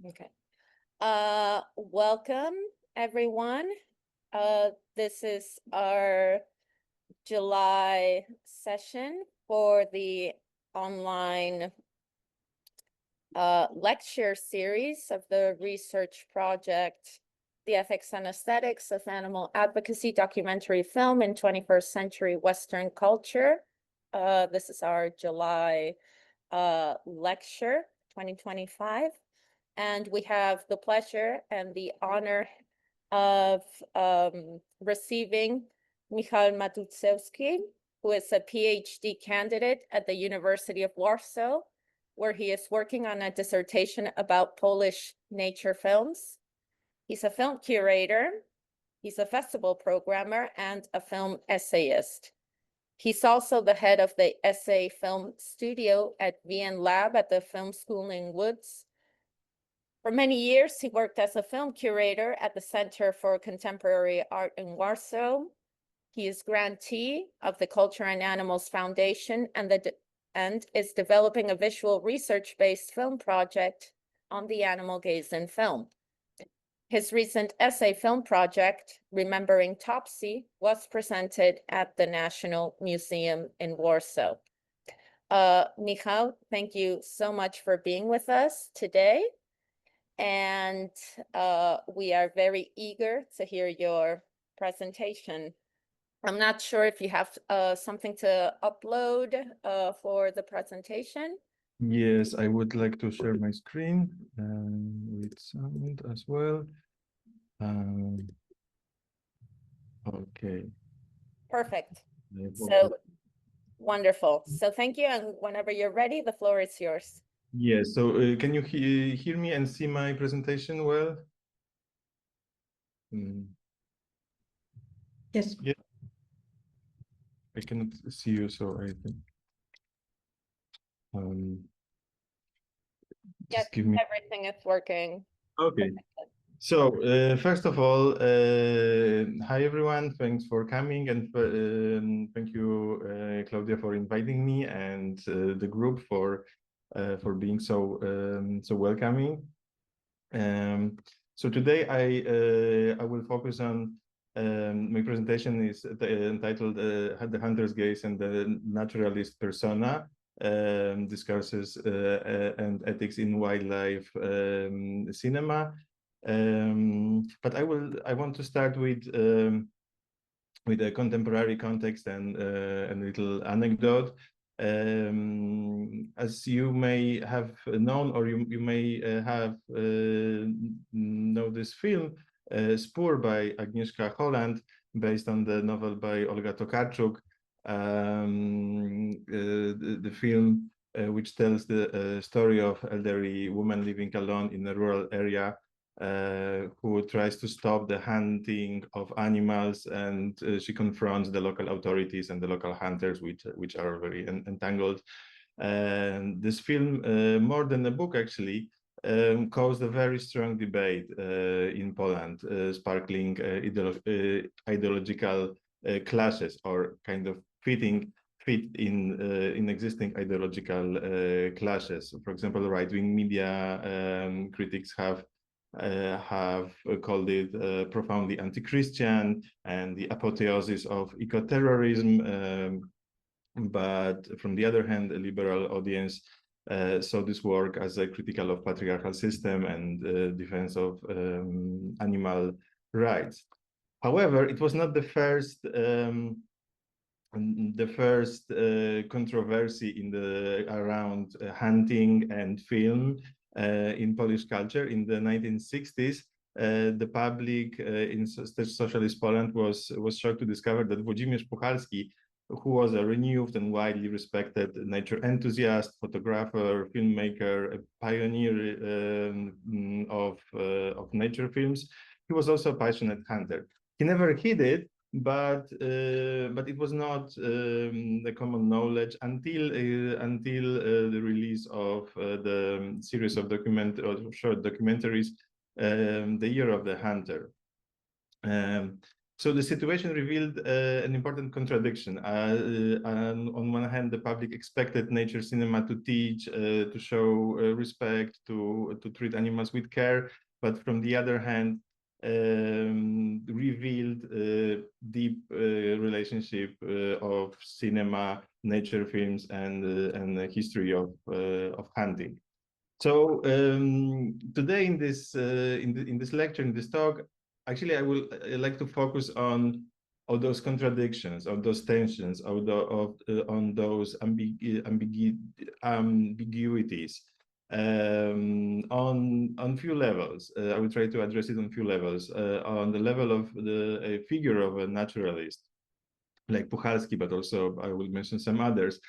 Okay. Welcome, everyone. This is our July session for the online lecture series of the research project, The Ethics and Aesthetics of Animal Advocacy Documentary Film in 21st Century Western Culture. This is our July lecture 2025. And we have the pleasure and the honor of receiving Michał Matuszewski, who is a PhD candidate at the University of Warsaw, where he is working on a dissertation about Polish nature films. He's a film curator, he's a festival programmer, and a film essayist. He's also the head of the essay film studio at VN Lab at the Film School in Łódź. For many years, he worked as a film curator at the Center for Contemporary Art in Warsaw. He is grantee of the Culture and Animals Foundation and is developing a visual research-based film project on the animal gaze in film. His recent essay film project, Remembering Topsy, was presented at the National Museum in Warsaw. Michał, thank you so much for being with us today. And we are very eager to hear your presentation. I'm not sure if you have something to upload for the presentation. Yes, I would like to share my screen with sound as well. Okay. Perfect. So wonderful. So thank you. And whenever you're ready, the floor is yours. Yes, so can you hear me and see my presentation well? Yes. Yeah. I cannot see you, so I think. Yes, give me... everything is working. Okay. So first of all, hi everyone. Thanks for coming, and thank you, Claudia, for inviting me, and the group for being so welcoming. So today I will focus on my presentation is entitled "The Hunter's Gaze and the Naturalist Persona: Discourses and Ethics in Wildlife Cinema." But I want to start with a contemporary context and a little anecdote. As you may have known, or you may have know this film, Spór by Agnieszka Holland, based on the novel by Olga Tokarczuk. The film, which tells the story of elderly woman living alone in a rural area, who tries to stop the hunting of animals, and she confronts the local authorities and the local hunters, which are very entangled. And this film, more than a book actually, caused a very strong debate in Poland, sparkling ideological clashes, or kind of fit in existing ideological clashes. For example, right-wing media critics have called it profoundly anti-Christian and the apotheosis of eco-terrorism. But from the other hand, a liberal audience saw this work as a critical of patriarchal system and defense of animal rights. However, it was not the first controversy around hunting and film in Polish culture. In the 1960s, the public in socialist Poland was shocked to discover that Włodzimierz Puchalski, who was a renewed and widely respected nature enthusiast, photographer, filmmaker, a pioneer of nature films, he was also a passionate hunter. He never hid it, but it was not the common knowledge until the release of the series of short documentaries, The Year of the Hunter. So the situation revealed an important contradiction. On one hand, the public expected nature cinema to teach, to show respect, to treat animals with care, but from the other hand, revealed deep relationship of cinema, nature films, and the history of hunting. So today in this lecture, in this talk, actually I would like to focus on all those contradictions, on those tensions, on those ambiguities. On few levels. I will try to address it on few levels. On the level of the figure of a naturalist, like Puchalski, but also I will mention some others.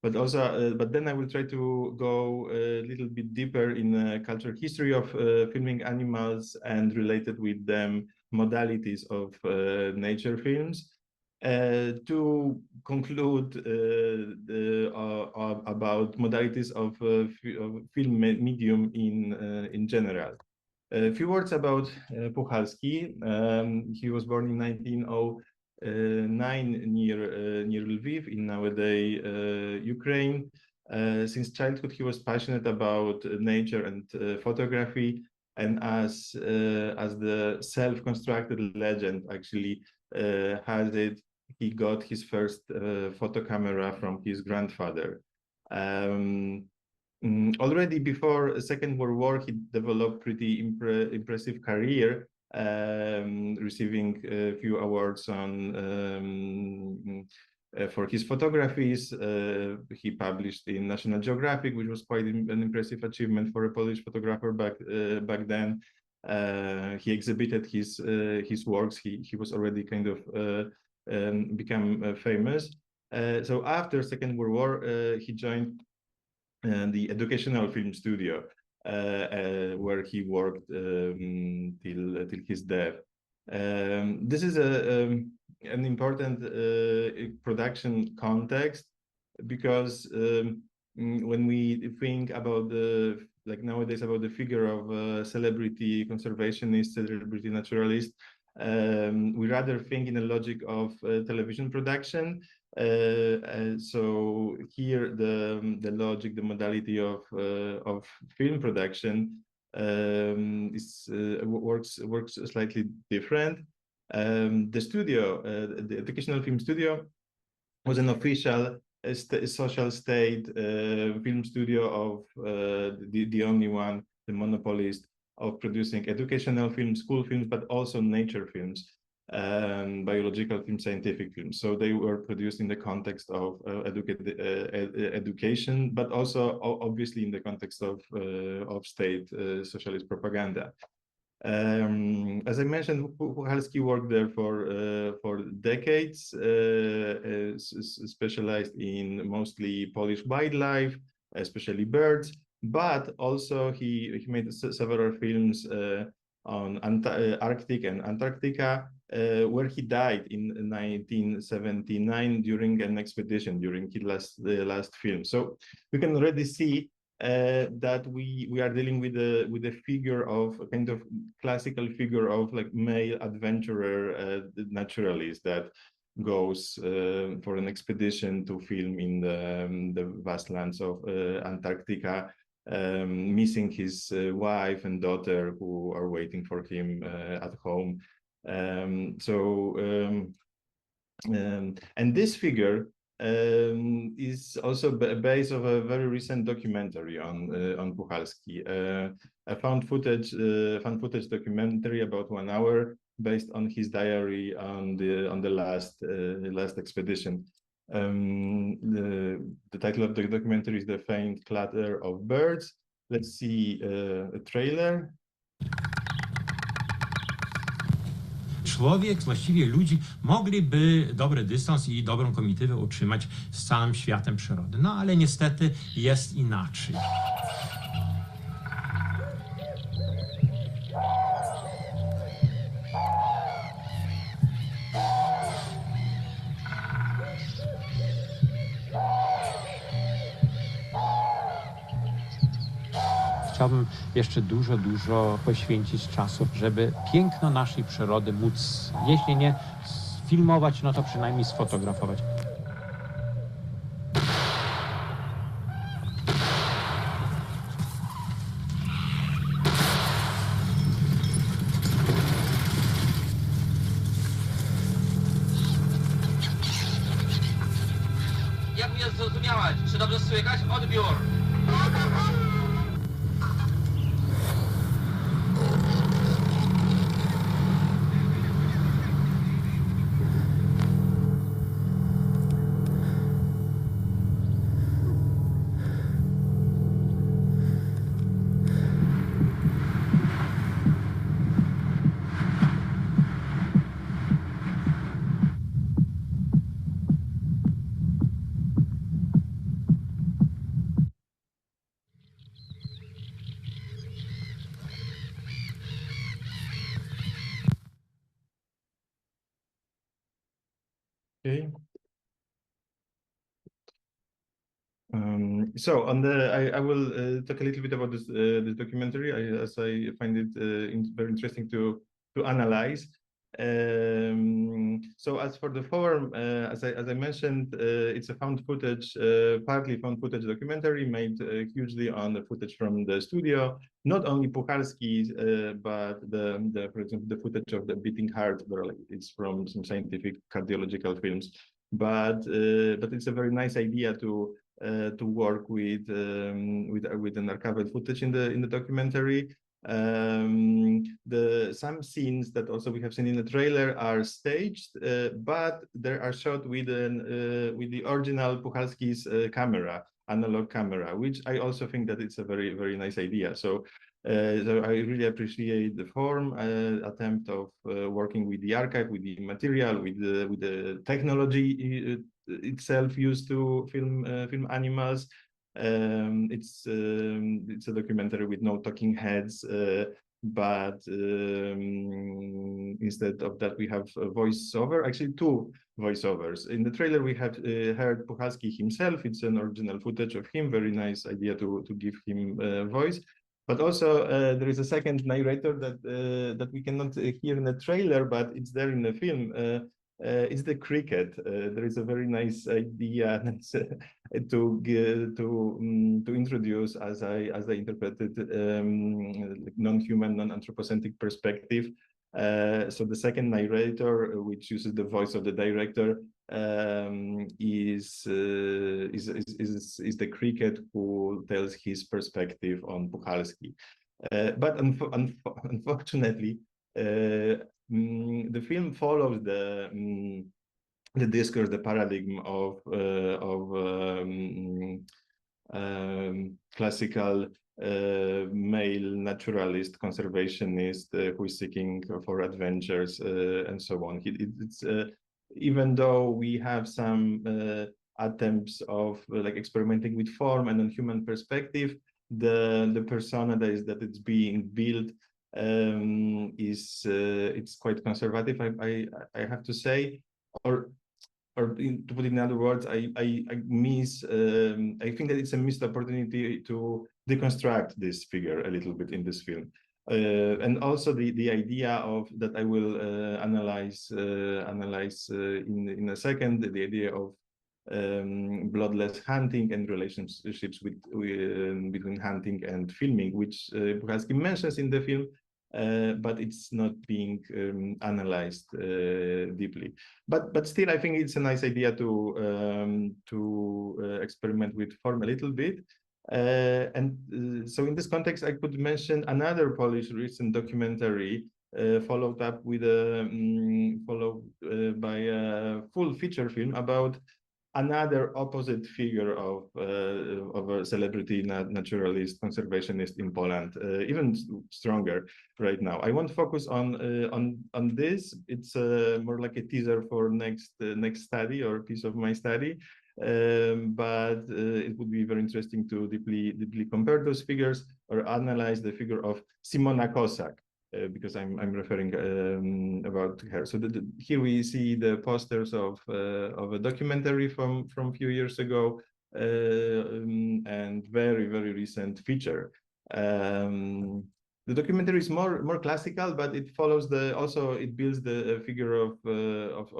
But also, but then I will try to go a little bit deeper in the cultural history of filming animals and related with them modalities of nature films. To conclude about modalities of film medium in general. A few words about Puchalski. He was born in 1909 near Lviv in nowadays Ukraine. Since childhood, he was passionate about nature and photography, and as the self-constructed legend actually has it, he got his first photo camera from his grandfather. Already before Second World War, he developed pretty impressive career, receiving a few awards for his photographies. He published in National Geographic, which was quite an impressive achievement for a Polish photographer back then. He exhibited his works. He was already kind of become famous. So after Second World War, he joined the educational film studio, where he worked till his death. This is an important production context, because when we think about nowadays about the figure of a celebrity conservationist, celebrity naturalist, we rather think in a logic of television production. So here the logic, the modality of film production works slightly different. The studio, the educational film studio, was an official social state film studio of the only one, the monopolist of producing educational films, school films, but also nature films, biological films, scientific films. So they were produced in the context of education, but also obviously in the context of state socialist propaganda. As I mentioned, Puchalski worked there for decades, specialized in mostly Polish wildlife, especially birds, but also he made several films on Arctic and Antarctica, where he died in 1979 during an expedition, during his last film. So we can already see that we are dealing with a figure of a kind of classical figure of like male adventurer, naturalist that goes for an expedition to film in the vast lands of Antarctica, missing his wife and daughter who are waiting for him at home. And this figure is also a base of a very recent documentary on Puchalski, a found footage documentary about 1 hour based on his diary on the last expedition. The title of the documentary is The Faint Clatter of Birds. Let's see a trailer. Człowiek, właściwie ludzi, mogliby dobry dystans i dobrą komitywę utrzymać z całym światem przyrody. No ale niestety jest inaczej. chciałbym jeszcze dużo poświęcić czasu, żeby piękno naszej przyrody móc, jeśli nie sfilmować, no to przynajmniej sfotografować. Jak mnie zrozumiałaś? Czy dobrze słychać? Odbiór! Okay. So on the, I will talk a little bit about this documentary, as I find it very interesting to analyze. So as for the form, as I mentioned, it's a found footage, partly found footage documentary made hugely on the footage from the studio. Not only Puchalski's, but for example, the footage of the beating heart, where it's from some scientific cardiological films. But it's a very nice idea to work with an archival footage in the documentary. Some scenes that also we have seen in the trailer are staged, but they are shot with the original Puchalski's camera, analog camera, which I also think that it's a very nice idea. So I really appreciate the form attempt of working with the archive, with the material, with the technology itself used to film animals. It's a documentary with no talking heads, but instead of that we have a voiceover, actually two voiceovers. In the trailer we have heard Puchalski himself. It's an original footage of him. Very nice idea to give him voice. But also there is a second narrator that we cannot hear in the trailer, but it's there in the film. It's the cricket. There is a very nice idea to introduce, as I interpreted, non-human, non-anthropocentric perspective. So the second narrator, which uses the voice of the director, is the cricket who tells his perspective on Puchalski. But unfortunately, the film follows the discourse, the paradigm of classical male naturalist, conservationist, who is seeking for adventures and so on. It's even though we have some attempts of like experimenting with form and on human perspective, the persona that it's being built it's quite conservative, I have to say, or to put it in other words, I think that it's a missed opportunity to deconstruct this figure a little bit in this film. And also the idea of that I will analyze in a second, the idea of bloodless hunting and relationships between hunting and filming, which Puchalski mentions in the film, but it's not being analyzed deeply. But still, I think it's a nice idea to experiment with form a little bit. So in this context, I could mention another Polish recent documentary followed up with by a full feature film about another opposite figure of a celebrity naturalist, conservationist in Poland, even stronger right now. I won't focus on this. It's more like a teaser for next study or piece of my study. But it would be very interesting to deeply compare those figures or analyze the figure of Simona Kosak, because I'm referring about her. So here we see the posters of a documentary from a few years ago, and very recent feature The documentary is more classical, but it follows it builds the figure of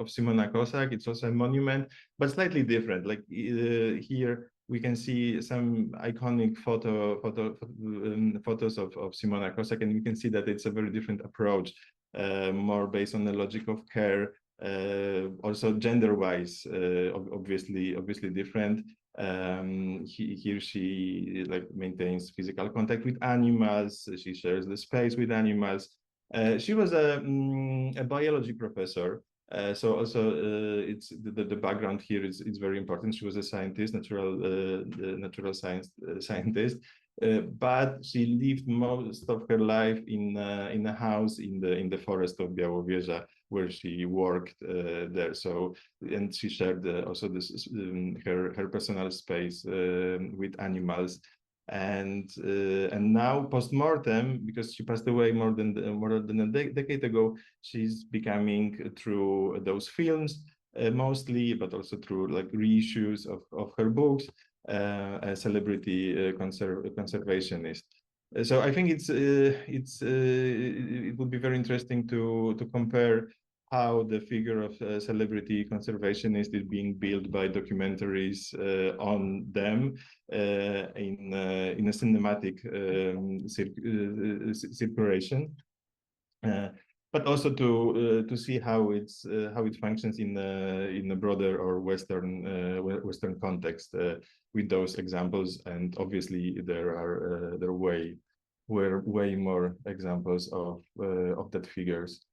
Simona Kozak. It's also a monument, but slightly different. Like here we can see some iconic photos of Simona Kozak, and you can see that it's a very different approach, more based on the logic of care, also gender-wise, obviously different. Here she like maintains physical contact with animals. She shares the space with animals. She was a biology professor. So also it's the background here is very important. She was a scientist, natural science scientist, but she lived most of her life in a house in the forest of Białowieża, where she worked there. So, and she shared also this her personal space with animals. And now post-mortem, because she passed away more than a decade ago, she's becoming, through those films mostly, but also through like reissues of her books, a celebrity conservationist. So I think it would be very interesting to compare how the figure of celebrity conservationist is being built by documentaries on them in a cinematic circulation, but also to see how it functions in a broader or Western context with those examples. And obviously there were way more examples of that figures.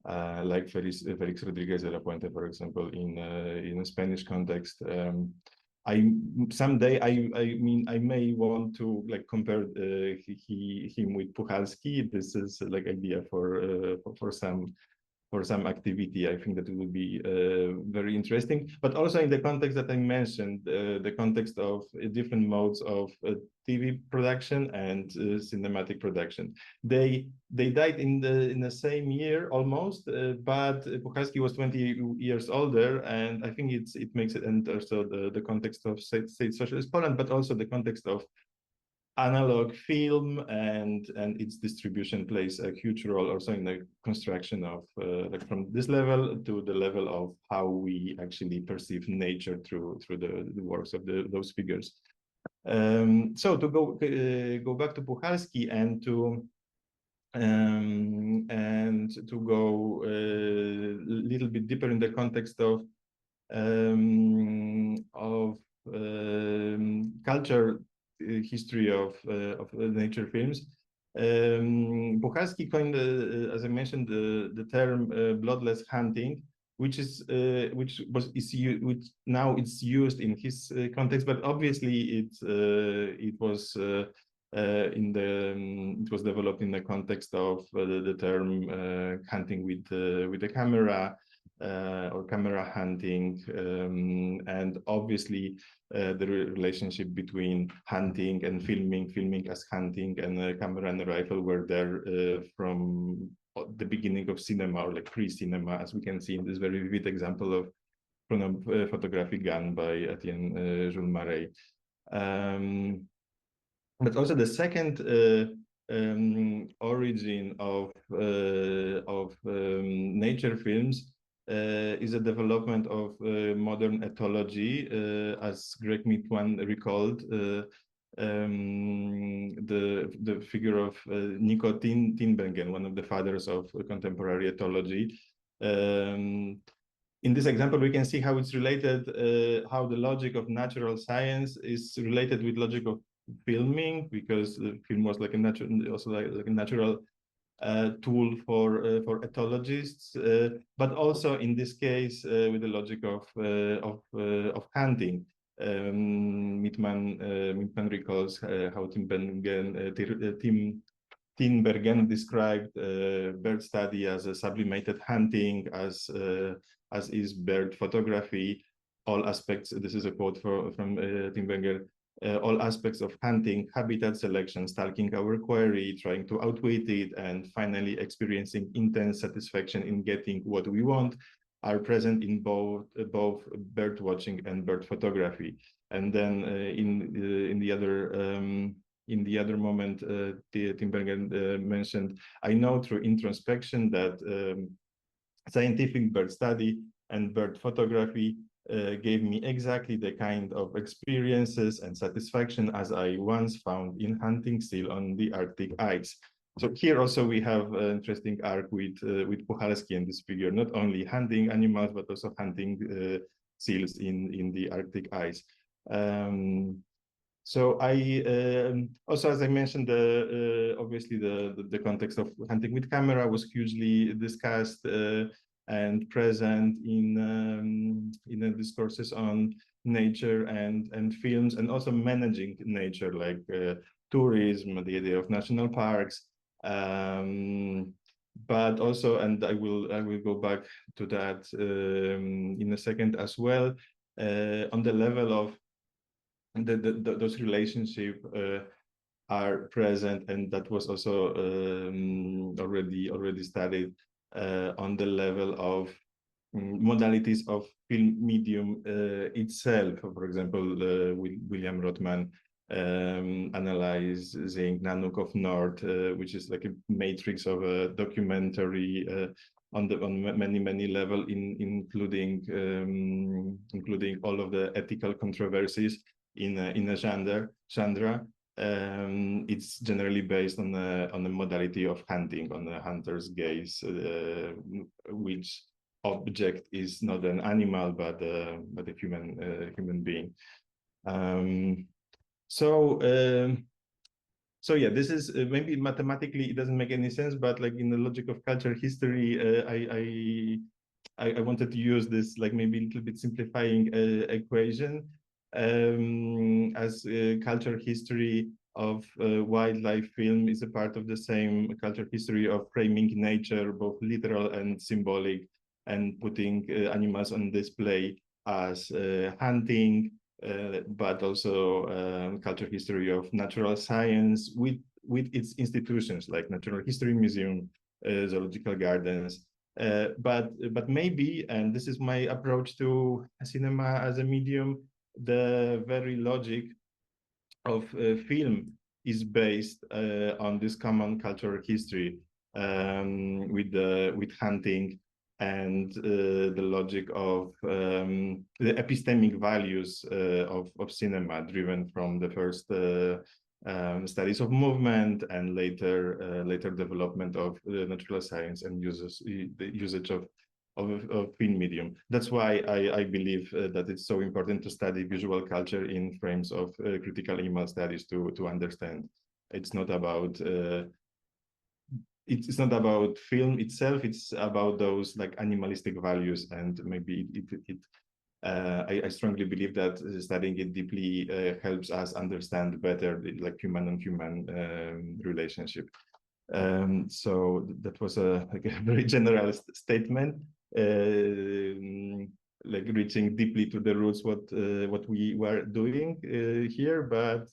Like Felix Rodriguez de la Puente, for example, in a Spanish context. Someday I may want to like compare him with Puchalski. This is like idea for some activity. I think that it will be very interesting, but also in the context that I mentioned, the context of different modes of TV production and cinematic production. They died in the same year almost, but Puchalski was 20 years older, and I think it makes it, and also the context of state socialist Poland, but also the context of analog film and its distribution plays a huge role also in the construction of like from this level to the level of how we actually perceive nature through the works of those figures. So to go back to Puchalski and to go a little bit deeper in the context of culture history of nature films. Puchalski coined, as I mentioned, the term bloodless hunting, which now it's used in his context, but obviously it was developed in the context of the term hunting with the camera. Or camera hunting, and obviously the relationship between hunting and filming as hunting, and camera and rifle were there from the beginning of cinema, or like pre-cinema, as we can see in this very vivid example of photographic gun by Etienne Jules Marais. But also the second origin of nature films is a development of modern ethology, as Greg Mitwan recalled, the figure of Nico Tinbergen, one of the fathers of contemporary ethology. In this example, we can see how it's related, how the logic of natural science is related with logic of filming, because the film was like a natural, also like a natural tool for ethologists, but also in this case with the logic of hunting. Mitman recalls how Tinbergen described bird study as a sublimated hunting, as is bird photography. All aspects. This is a quote from Tinbergen. All aspects of hunting, habitat selection, stalking our quarry, trying to outwit it, and finally experiencing intense satisfaction in getting what we want, are present in both bird watching and bird photography. And then in the other in the other moment, Timbergen mentioned, I know through introspection that scientific bird study and bird photography gave me exactly the kind of experiences and satisfaction as I once found in hunting seal on the Arctic ice. So here also we have an interesting arc with Puchalski and this figure, not only hunting animals, but also hunting seals in the Arctic ice. So I also, as I mentioned, obviously the context of hunting with camera was hugely discussed and present in the discourses on nature and films, and also managing nature, like tourism, the idea of national parks. But also, and I will go back to that in a second as well, on the level of those relationships are present, and that was also already studied on the level of modalities of film medium itself. For example, William Rothman analyzing Nanook of North, which is like a matrix of a documentary on many levels, including all of the ethical controversies in a genre. It's generally based on the modality of hunting, on the hunter's gaze, which object is not an animal but a human being. So yeah, this is maybe mathematically it doesn't make any sense, but like in the logic of culture history, I wanted to use this like maybe a little bit simplifying equation, as culture history of wildlife film is a part of the same culture history of framing nature, both literal and symbolic, and putting animals on display as hunting, but also culture history of natural science with its institutions like Natural History Museum, zoological gardens. But maybe, and this is my approach to cinema as a medium, the very logic of film is based on this common cultural history with hunting, and the logic of the epistemic values of cinema, driven from the first studies of movement and later development of natural science and the usage of film medium. That's why I believe that it's so important to study visual culture in frames of critical animal studies to understand. It's not about it's not about film itself. It's about those like animalistic values, and maybe I strongly believe that studying it deeply helps us understand better the, like human and human relationship. So that was like a very general statement, like reaching deeply to the roots what we were doing here, but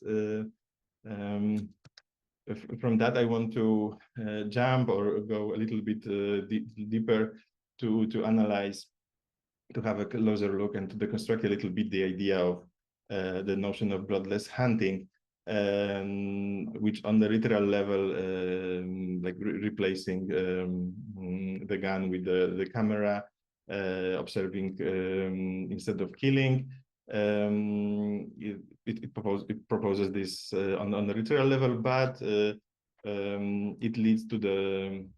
from that I want to jump or go a little bit deeper to analyze, to have a closer look and to deconstruct a little bit the idea of the notion of bloodless hunting, which on the literal level, like replacing the gun with the camera, observing instead of killing. It proposes this on the literal level, but it leads to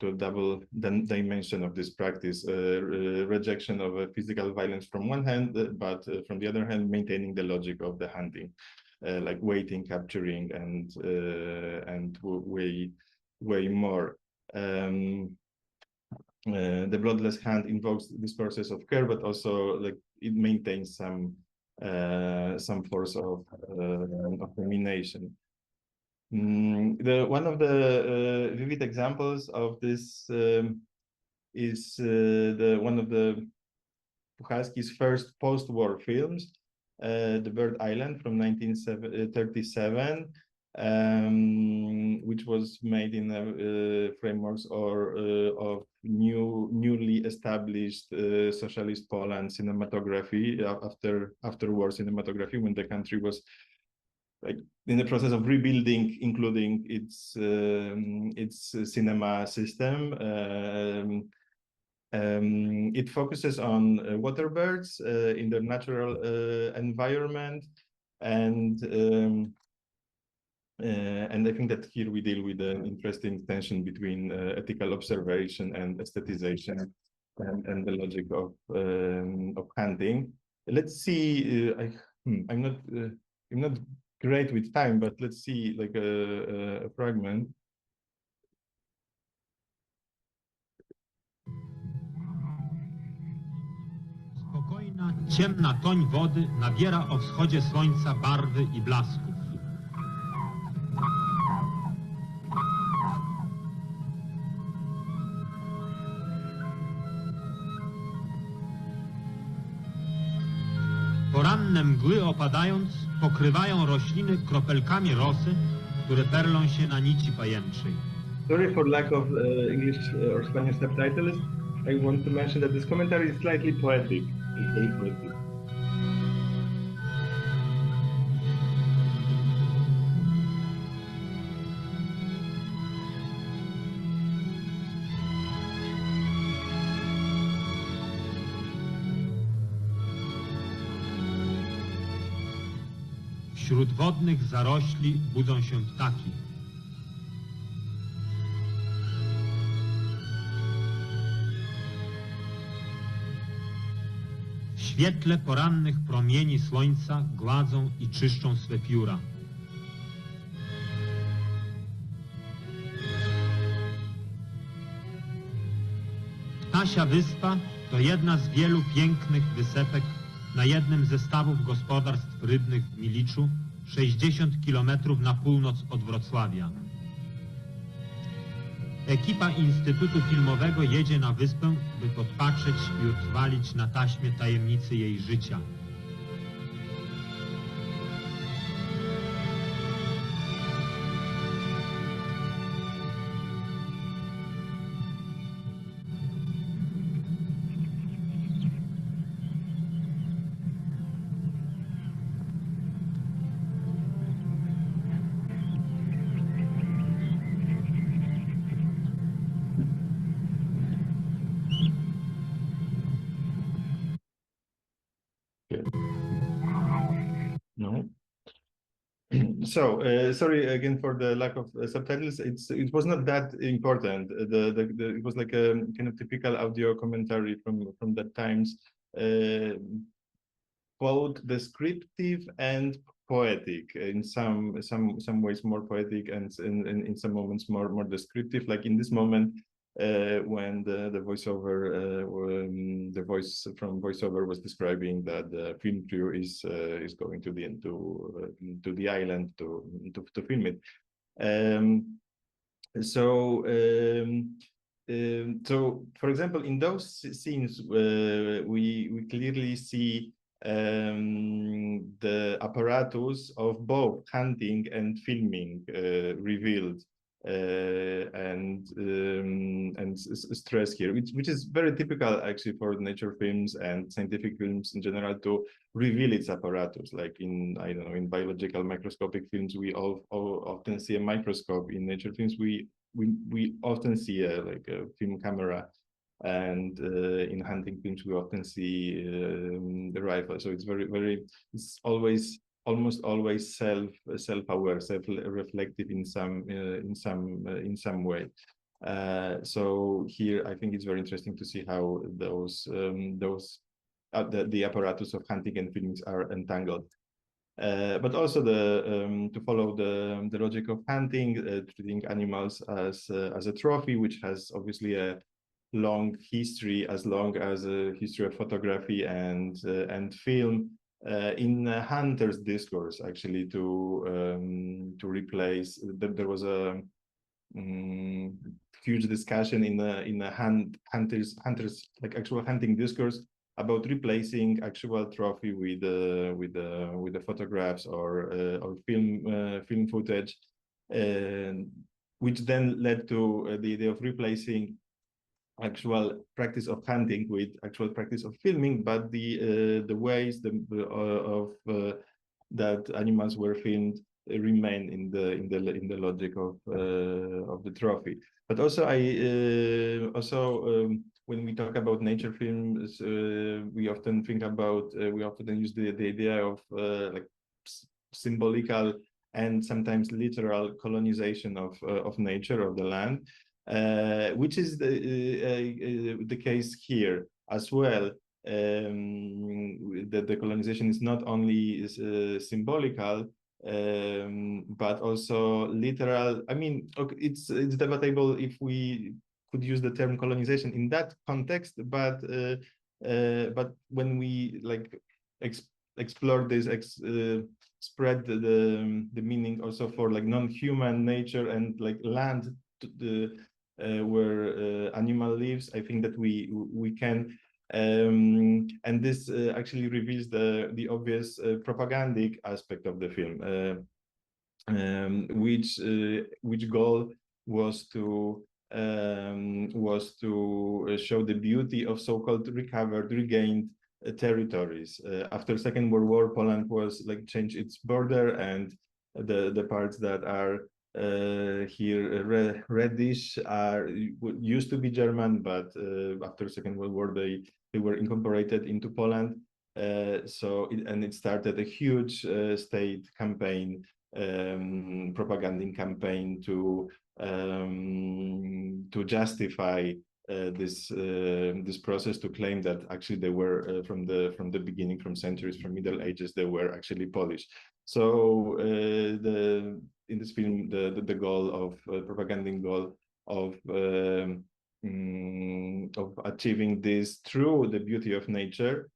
a double dimension of this practice: rejection of physical violence from one hand, but from the other hand, maintaining the logic of the hunting, like waiting, capturing, and way more. The bloodless hunt invokes this process of care, but also like it maintains some force of domination. One of the vivid examples of this is one of the Puchalski's first post-war films, The Bird Island from 1937, which was made in a frameworks of newly established socialist Poland cinematography, after war cinematography, when the country was like in the process of rebuilding, including its cinema system. It focuses on water birds in their natural environment, and I think that here we deal with an interesting tension between ethical observation and aesthetization, and the logic of hunting. Let's see. I'm not great with time, but let's see like a fragment. Spokojna, ciemna toń wody nabiera o wschodzie słońca barwy i blasków. Poranne mgły opadając pokrywają rośliny kropelkami rosy, które perlą się na nici pajęczej. Sorry for lack of English or Spanish subtitles. I want to mention that this commentary is slightly poetic. It's very poetic. Wśród wodnych zarośli budzą się ptaki. W świetle porannych promieni słońca gładzą i czyszczą swe pióra. Ptasia Wyspa to jedna z wielu pięknych wysepek na jednym ze stawów gospodarstw rybnych w Miliczu, 60 km na północ od Wrocławia. Ekipa Instytutu Filmowego jedzie na wyspę, by podpatrzeć i utrwalić na taśmie tajemnicy jej życia. No. So sorry again for the lack of subtitles. It was not that important. It was like a kind of typical audio commentary from that times, both descriptive and poetic. In some ways more poetic, and in some moments more descriptive. Like in this moment, when the voiceover, the voice from voiceover was describing that the film crew is going to the island to film it. So for example, in those scenes, we clearly see the apparatus of both hunting and filming revealed. And stress here, which is very typical actually for nature films and scientific films in general, to reveal its apparatus. Like in, I don't know, in biological microscopic films, we often see a microscope. In nature films, we often see a film camera, and in hunting films we often see the rifle. So it's it's almost always self-aware, self-reflective in some way. So here I think it's very interesting to see how the apparatus of hunting and filming are entangled. But also to follow the logic of hunting, treating animals as a trophy, which has obviously a long history, as long as a history of photography and film. In Hunter's discourse, actually, to replace, there was a huge discussion in the Hunter's like actual hunting discourse about replacing actual trophy with the photographs or film footage, which then led to the idea of replacing actual practice of hunting with actual practice of filming, but the that animals were filmed remain in the logic of the trophy. But also when we talk about nature films, we often think about we often use the idea of like symbolical and sometimes literal colonization of nature, of the land, which is the case here as well. The colonization is not only symbolical, but also literal. I mean, okay, it's debatable if we could use the term colonization in that context, but when we like explore this, spread the meaning also for like non-human nature and like land where animal lives, I think that we can. And this actually reveals the obvious propagandic aspect of the film, which goal was to show the beauty of so-called regained territories. After Second World War, Poland was like changed its border, and the parts that are here reddish used to be German, but after Second World War they were incorporated into Poland. So it started a huge state campaign, propaganda campaign to justify this process, to claim that actually they were from the beginning, from centuries, from Middle Ages, they were actually Polish. So in this film, the goal of propaganda goal of achieving this through the beauty of nature,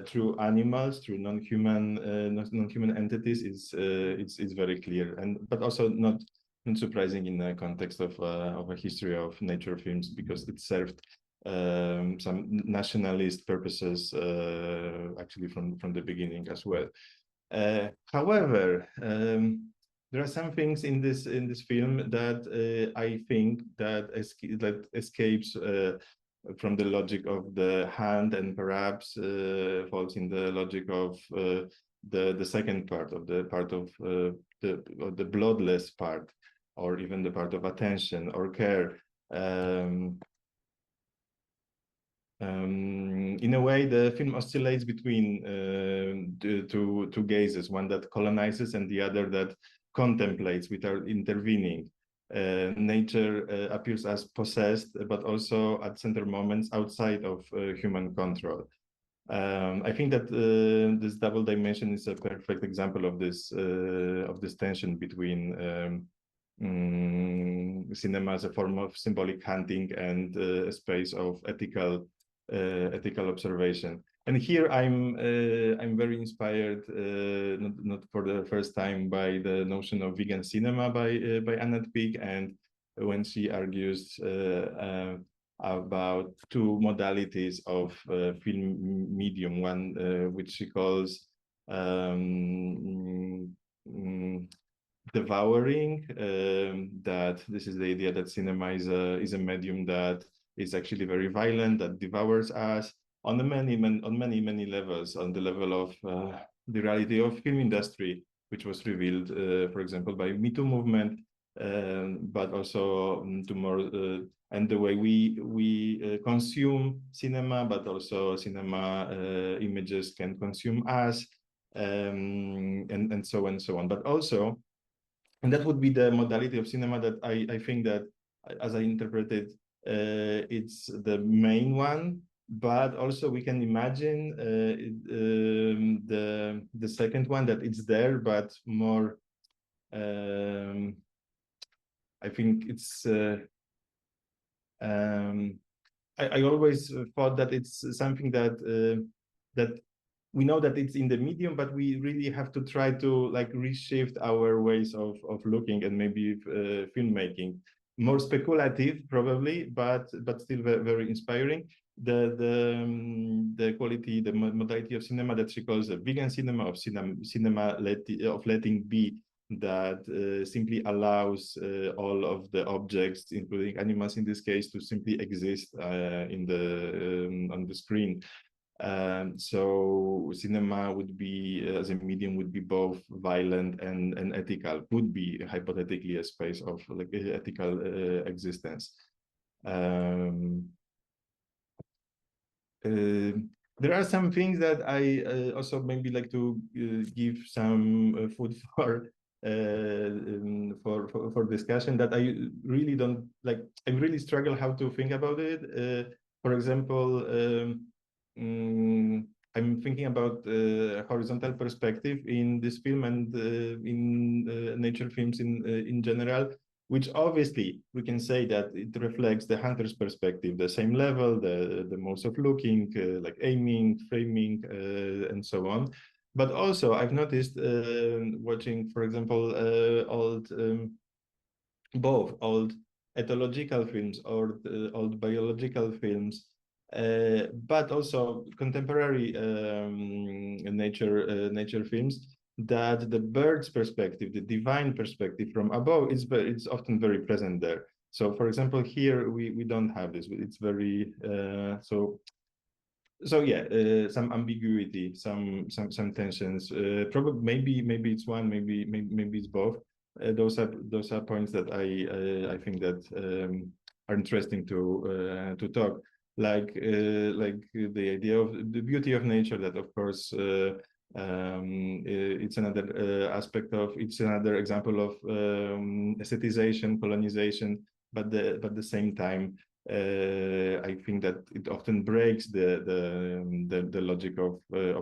through animals, through non-human entities is very clear, but also not surprising in the context of a history of nature films, because it served some nationalist purposes actually from the beginning as well. However, there are some things in this film that I think that escapes from the logic of the hand, and perhaps falls in the logic of the second part of the bloodless part, or even the part of attention or care. In a way, the film oscillates between two gazes, one that colonizes and the other that contemplates without intervening. Nature appears as possessed, but also at center moments outside of human control. I think that this double dimension is a perfect example of this tension between cinema as a form of symbolic hunting and a space of ethical observation. And here I'm very inspired, not for the first time, by the notion of vegan cinema by Annette Peake, and when she argues about two modalities of film medium, one which she calls devouring, that this is the idea that cinema is a medium that is actually very violent, that devours us on many levels, on the level of the reality of film industry, which was revealed, for example, by Me Too movement, but also to more and the way we consume cinema, but also cinema images can consume us, and so on. But also, and that would be the modality of cinema that I think that, as I interpreted, it's the main one. But also we can imagine the second one, that it's there, but more. I think it's. I always thought that it's something that that we know that it's in the medium, but we really have to try to like reshift our ways of looking, and maybe filmmaking. More speculative, probably, but still very inspiring. The quality, the modality of cinema that she calls a vegan cinema, of cinema letting be, that simply allows all of the objects, including animals in this case, to simply exist on the screen. So cinema would be, as a medium, would be both violent and ethical, would be hypothetically a space of like ethical existence. There are some things that I also maybe like to give some food for discussion that I really don't like. I really struggle how to think about it. For example, I'm thinking about horizontal perspective in this film and in nature films in general, which obviously we can say that it reflects the hunter's perspective, the same level, the modes of looking, like aiming, framing, and so on. But also I've noticed watching, for example, both old ethological films or old biological films, but also contemporary nature films, that the bird's perspective, the divine perspective from above, it's often very present there. So, for example, here we don't have this. It's very so yeah, some ambiguity, some tensions. Probably maybe it's one, maybe it's both. Those are points that I think that are interesting to talk. Like the idea of the beauty of nature. That of course. It's another aspect of, it's another example of aestheticization, colonization, but at the same time, I think that it often breaks the logic of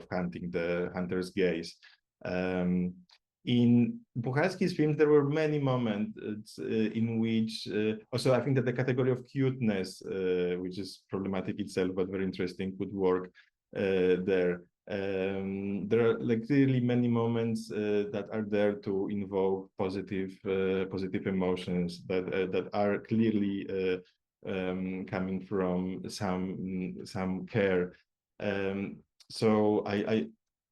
hunting, the hunter's gaze. In Puchalski's films, there were many moments in which, also I think that the category of cuteness, which is problematic itself but very interesting, could work there. There are like clearly many moments that are there to invoke positive emotions that are clearly coming from some care. So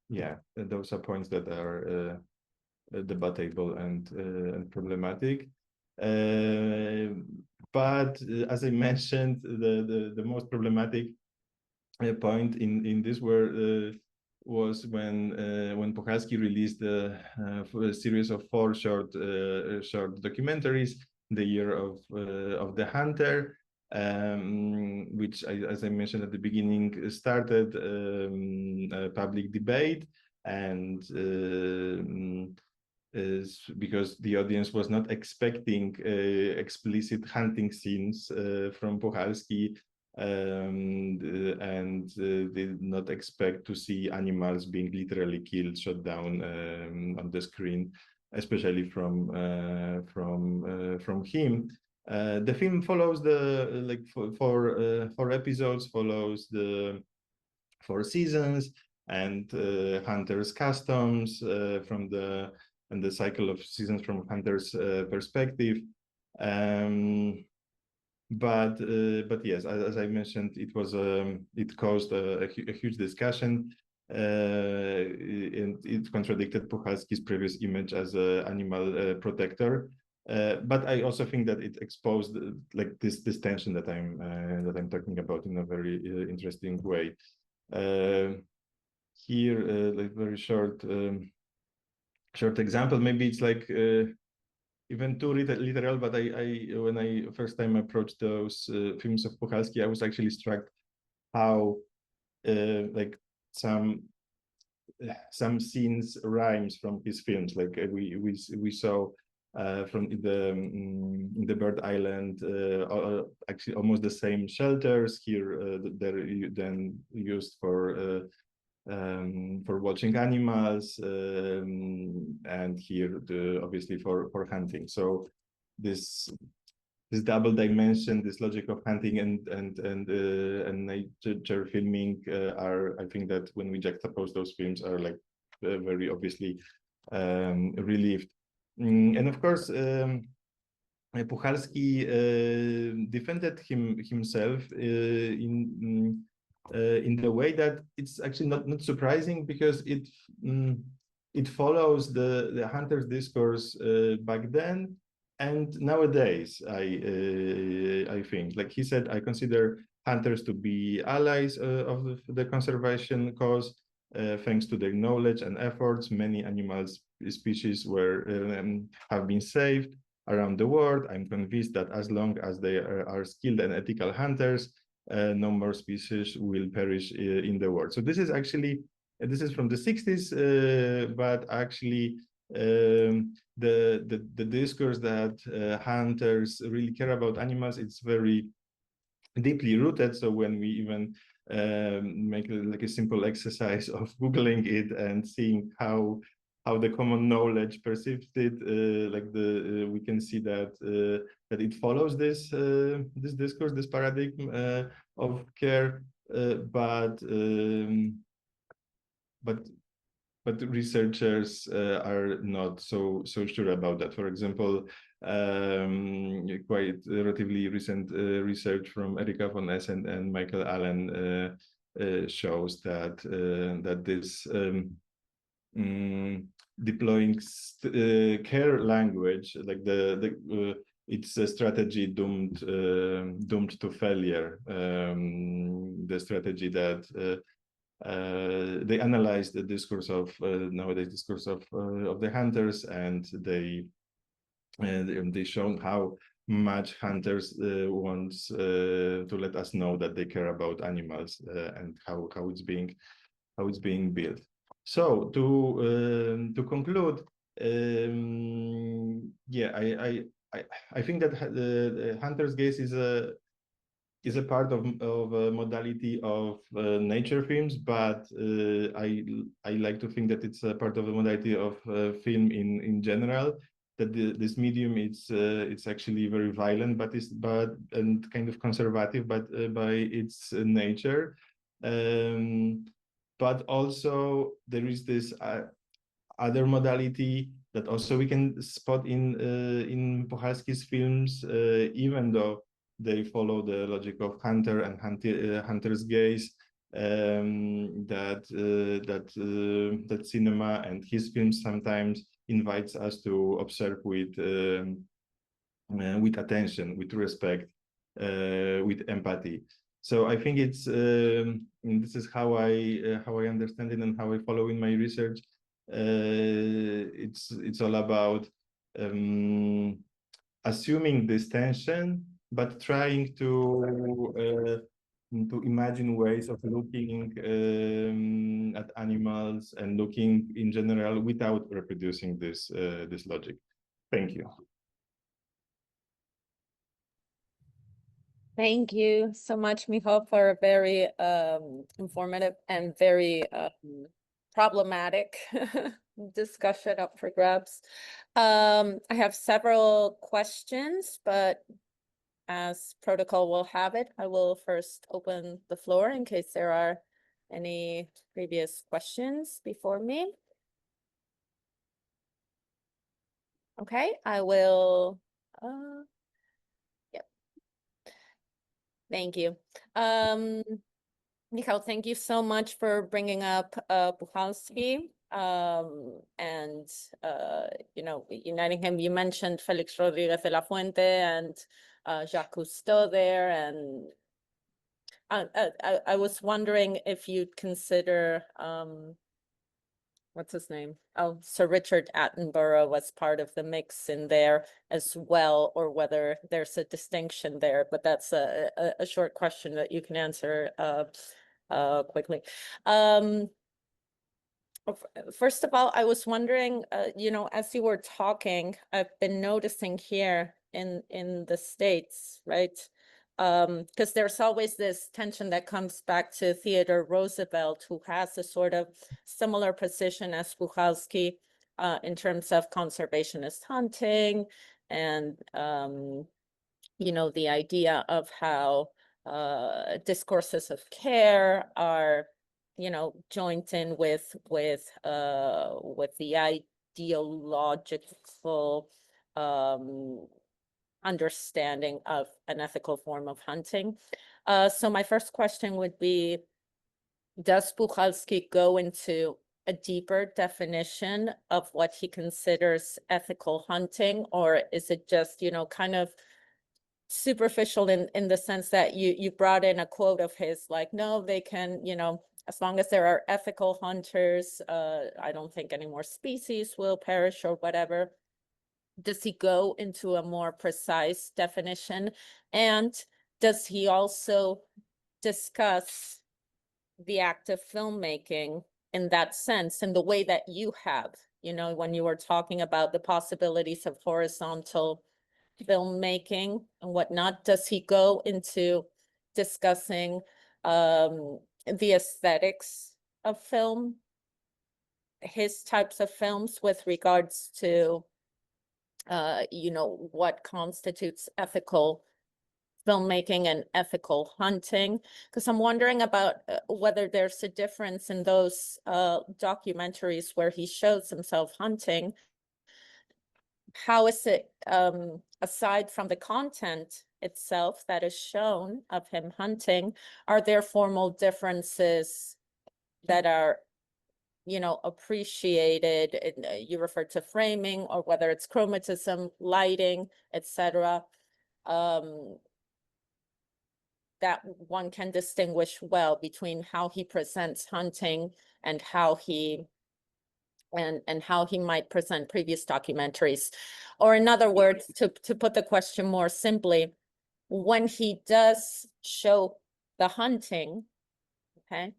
yeah, those are points that are debatable and problematic. But as I mentioned, the most problematic point in this was when Puchalski released a series of 4 short documentaries, The Year of the Hunter, which, as I mentioned at the beginning, started a public debate, and because the audience was not expecting explicit hunting scenes from Puchalski, and did not expect to see animals being literally killed, shot down on the screen, especially from him. The film follows the four episodes, follows the 4 seasons and hunters' customs from the cycle of seasons from hunters' perspective. But yes, as I mentioned, it caused a huge discussion, and it contradicted Puchalski's previous image as an animal protector. But I also think that it exposed like this tension that I'm talking about in a very interesting way. Here, like very short example. Maybe it's like. Even too literal, but when I first time approached those films of Puchalski, I was actually struck how like some scenes rhymes from his films. Like we saw from in the Bird Island, actually almost the same shelters here. They're then used for watching animals, and here obviously for hunting. So this double dimension, this logic of hunting and nature filming are, I think that when we juxtapose those films, are like very obviously relieved. And of course, Puchalski defended himself in the way that it's actually not surprising, because it follows the hunter's discourse back then and nowadays. I think, like he said, I consider hunters to be allies of the conservation cause. Thanks to their knowledge and efforts, many animal species have been saved around the world. I'm convinced that as long as they are skilled and ethical hunters, no more species will perish in the world. So this is from the 60s, but actually the discourse that hunters really care about animals, it's very deeply rooted. So when we even make like a simple exercise of Googling it and seeing how the common knowledge perceives it, we can see that that it follows this discourse, this paradigm of care, but researchers are not so sure about that. For example, quite relatively recent research from Erika von Essen and Michael Allen shows that this deploying care language, like it's a strategy doomed to failure. The strategy that they analyzed the discourse of nowadays discourse of the hunters, and they shown how much hunters wants to let us know that they care about animals and how it's being built. So to conclude, yeah, I think that the hunter's gaze is a part of a modality of nature films, but I like to think that it's a part of a modality of film in general. That this medium it's actually very violent, and kind of conservative, but by its nature. But also there is this other modality that also we can spot in Puchalski's films, even though they follow the logic of hunter and hunter's gaze, that cinema and his films sometimes invites us to observe with attention, with respect, with empathy. So I think it's this is how I understand it and how I follow in my research. It's all about assuming this tension, but trying to imagine ways of looking at animals and looking in general without reproducing this logic. Thank you. Thank you so much, Michał, for a very informative and very problematic discussion up for grabs. I have several questions, but as protocol will have it, I will first open the floor in case there are any previous questions before me. Okay, I will. Yep. Thank you. Michał, thank you so much for bringing up Puchalski and you know, uniting him. You mentioned Felix Rodriguez de la Fuente and Jacques Cousteau there, and I was wondering if you'd consider what's his name? Oh, Sir Richard Attenborough was part of the mix in there as well, or whether there's a distinction there, but that's a short question that you can answer quickly. First of all, I was wondering, you know, as you were talking, I've been noticing here in the States, right? Because there's always this tension that comes back to Theodore Roosevelt, who has a sort of similar position as Puchalski in terms of conservationist hunting and, you know, the idea of how discourses of care are, you know, joined in with the ideological understanding of an ethical form of hunting. So my first question would be, does Puchalski go into a deeper definition of what he considers ethical hunting, or is it just, you know, kind of superficial in the sense that you brought in a quote of his, like, no, they can, you know, as long as there are ethical hunters, I don't think any more species will perish or whatever. Does he go into a more precise definition? And does he also discuss the act of filmmaking in that sense, in the way that you have, you know, when you were talking about the possibilities of horizontal filmmaking and whatnot? Does he go into discussing the aesthetics of film, his types of films with regards to, you know, what constitutes ethical filmmaking and ethical hunting? Because I'm wondering about whether there's a difference in those documentaries where he shows himself hunting. How is it, aside from the content itself that is shown of him hunting, are there formal differences that are, you know, appreciated? You referred to framing, or whether it's chromatism, lighting, etc. That one can distinguish well between how he presents hunting and how he might present previous documentaries. Or in other words, to put the question more simply, when he does show the hunting, okay,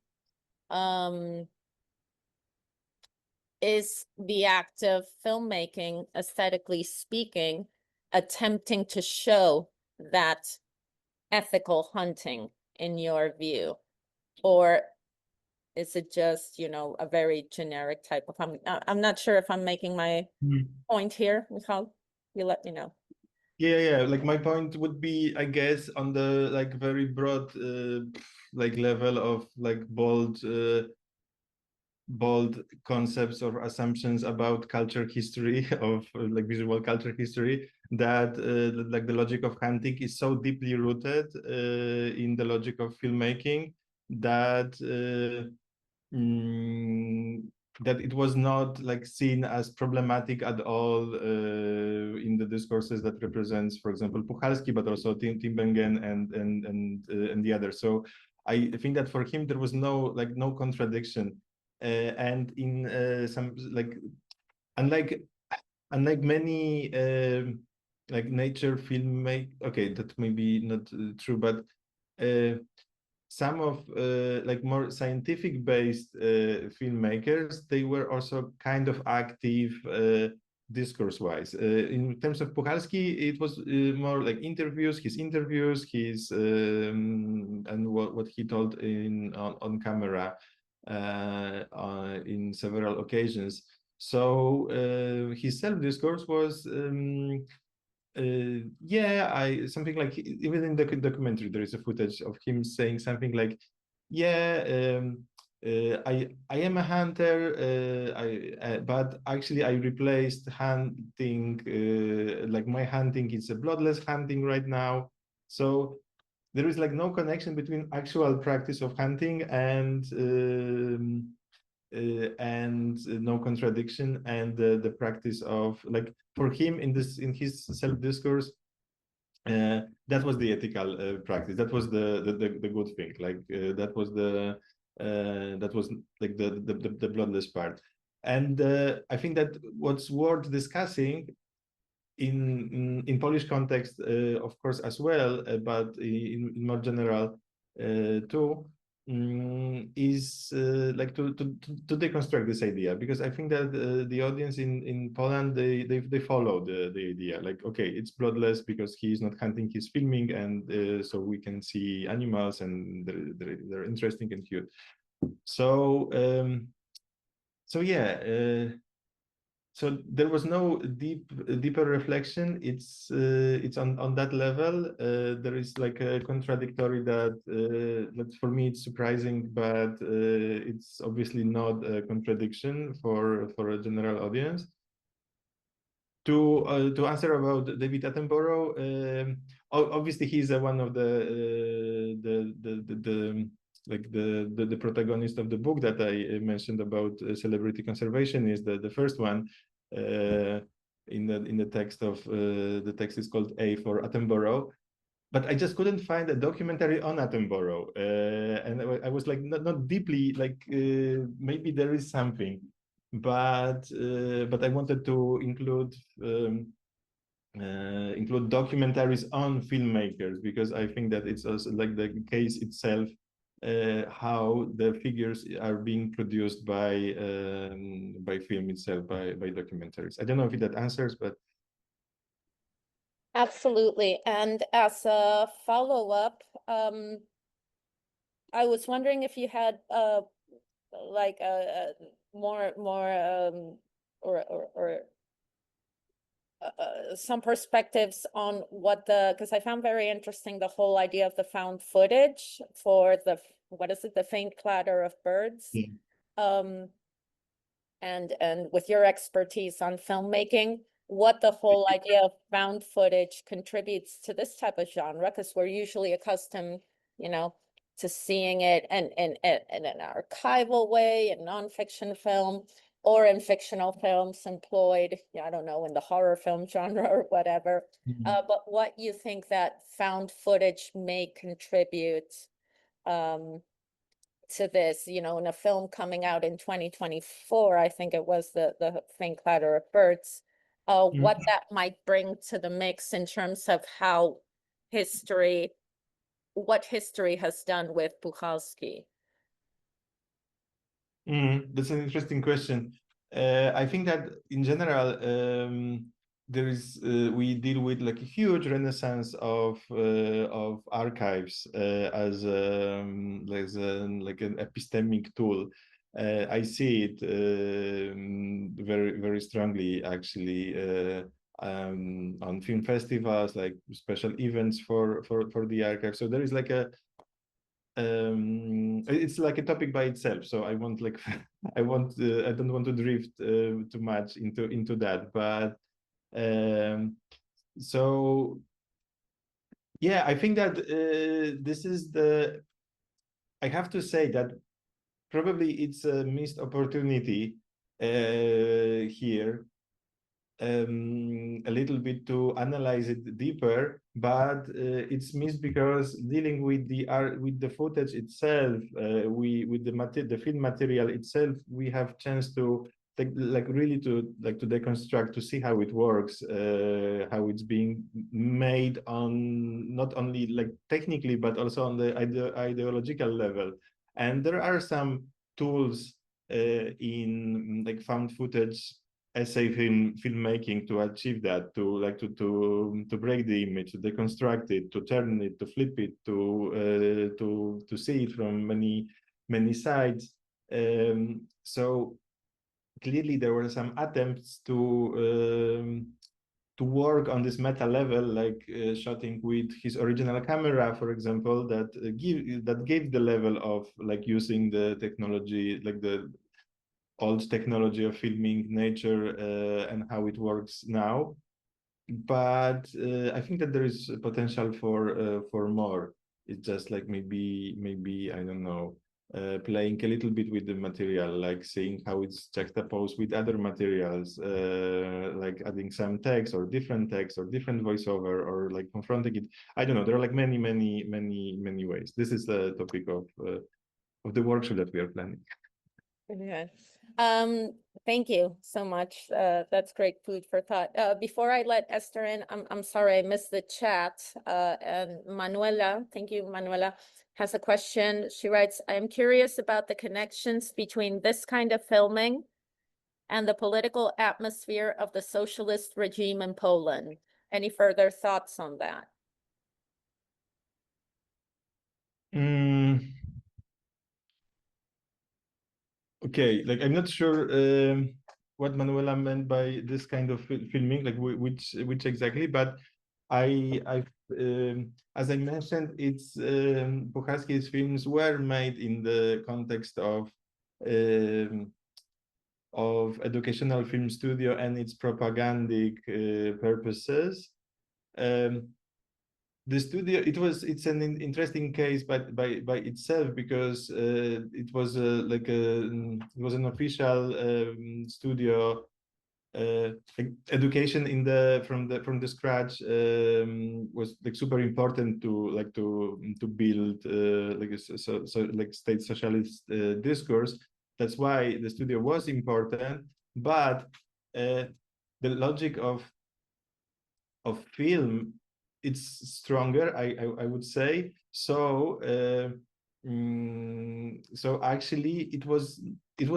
is the act of filmmaking, aesthetically speaking, attempting to show that ethical hunting in your view? Or is it just, you know, a very generic type of hunting? I'm not sure if I'm making my point here, Michał. You let me know. Yeah, like my point would be, I guess, on the like very broad like level of like bold concepts or assumptions about culture history of like visual culture history, that like the logic of hunting is so deeply rooted in the logic of filmmaking that that it was not like seen as problematic at all in the discourses that represents, for example, Puchalski, but also Tim Bengen and the others. So I think that for him there was no contradiction, and in some like unlike many like nature filmmaking, okay, that may be not true, but some of like more scientific based filmmakers, they were also kind of active discourse wise. In terms of Puchalski, it was more like his interviews, and what he told on camera in several occasions. So his self-discourse was something like, even in the documentary there is a footage of him saying something like, I am a hunter, but actually I replaced hunting, like my hunting is a bloodless hunting right now. So there is like no connection between actual practice of hunting and no contradiction, and the practice of, like, for him in his self-discourse, that was the ethical practice. That was the good thing. Like that was like the bloodless part. And I think that what's worth discussing in Polish context, of course, as well, but in more general too, is like to deconstruct this idea, because I think that the audience in Poland, they follow the idea, like, okay, it's bloodless because he's not hunting, he's filming, and so we can see animals and they're interesting and cute. So so there was no deeper reflection. It's on that level. There is like a contradictory that for me it's surprising, but it's obviously not a contradiction for a general audience. To answer about David Attenborough, obviously he's one of the protagonist of the book that I mentioned about celebrity conservation, is the first one in the text of the text is called A for Attenborough. but I just couldn't find a documentary on Attenborough, and I was like not deeply like maybe there is something, but I wanted to include documentaries on filmmakers, because I think that it's also like the case itself, how the figures are being produced by film itself, by documentaries. I don't know if that answers, but Absolutely. And as a follow-up, I was wondering if you had like more or some perspectives on what because I found very interesting the whole idea of the found footage for the, what is it, the faint clatter of birds. Yeah. And with your expertise on filmmaking, what the whole idea of found footage contributes to this type of genre, because we're usually accustomed, you know, to seeing it in an archival way, in nonfiction film, or in fictional films employed, I don't know, in the horror film genre or whatever. But what you think that found footage may contribute to this, you know, in a film coming out in 2024, I think it was the faint clatter of birds, what that might bring to the mix in terms of how what history has done with Puchalski. That's an interesting question. I think that in general, there is we deal with like a huge renaissance of archives as like an epistemic tool. I see it very strongly actually on film festivals, like special events for the archive. So there is like a it's like a topic by itself, so I won't like I don't want to drift too much into that, but so yeah, I think that this is I have to say that probably it's a missed opportunity here, a little bit to analyze it deeper, but it's missed because dealing with the footage itself, with the film material itself, we have chance to really to deconstruct, to see how it works, how it's being made on not only like technically but also on the ideological level. And there are some tools in like found footage essay filmmaking to achieve that, to break the image, to deconstruct it, to turn it, to flip it, to see it from many sides. So clearly there were some attempts to work on this meta level, like shooting with his original camera, for example, that gave the level of like using the technology, like the old technology of filming nature and how it works now. But I think that there is potential for more. It's just like maybe I don't know, playing a little bit with the material, like seeing how it's juxtaposed with other materials, like adding some text or different voiceover, or like confronting it. I don't know. There are like many ways. This is the topic of the workshop that we are planning. Okay. Thank you so much. That's great food for thought. Before I let Esther in, I'm sorry I missed the chat. And Manuela, thank you, Manuela, has a question. She writes, I am curious about the connections between this kind of filming and the political atmosphere of the socialist regime in Poland. Any further thoughts on that? Okay, like I'm not sure what Manuela meant by this kind of filming, like which exactly, but I've as I mentioned, it's Puchalski's films were made in the context of educational film studio and its propagandic purposes. The studio, it's an interesting case by itself, because it was an official studio like education in from the scratch was like super important to build like like state socialist discourse. That's why the studio was important, but the logic of film, it's stronger, I would say. So so actually it was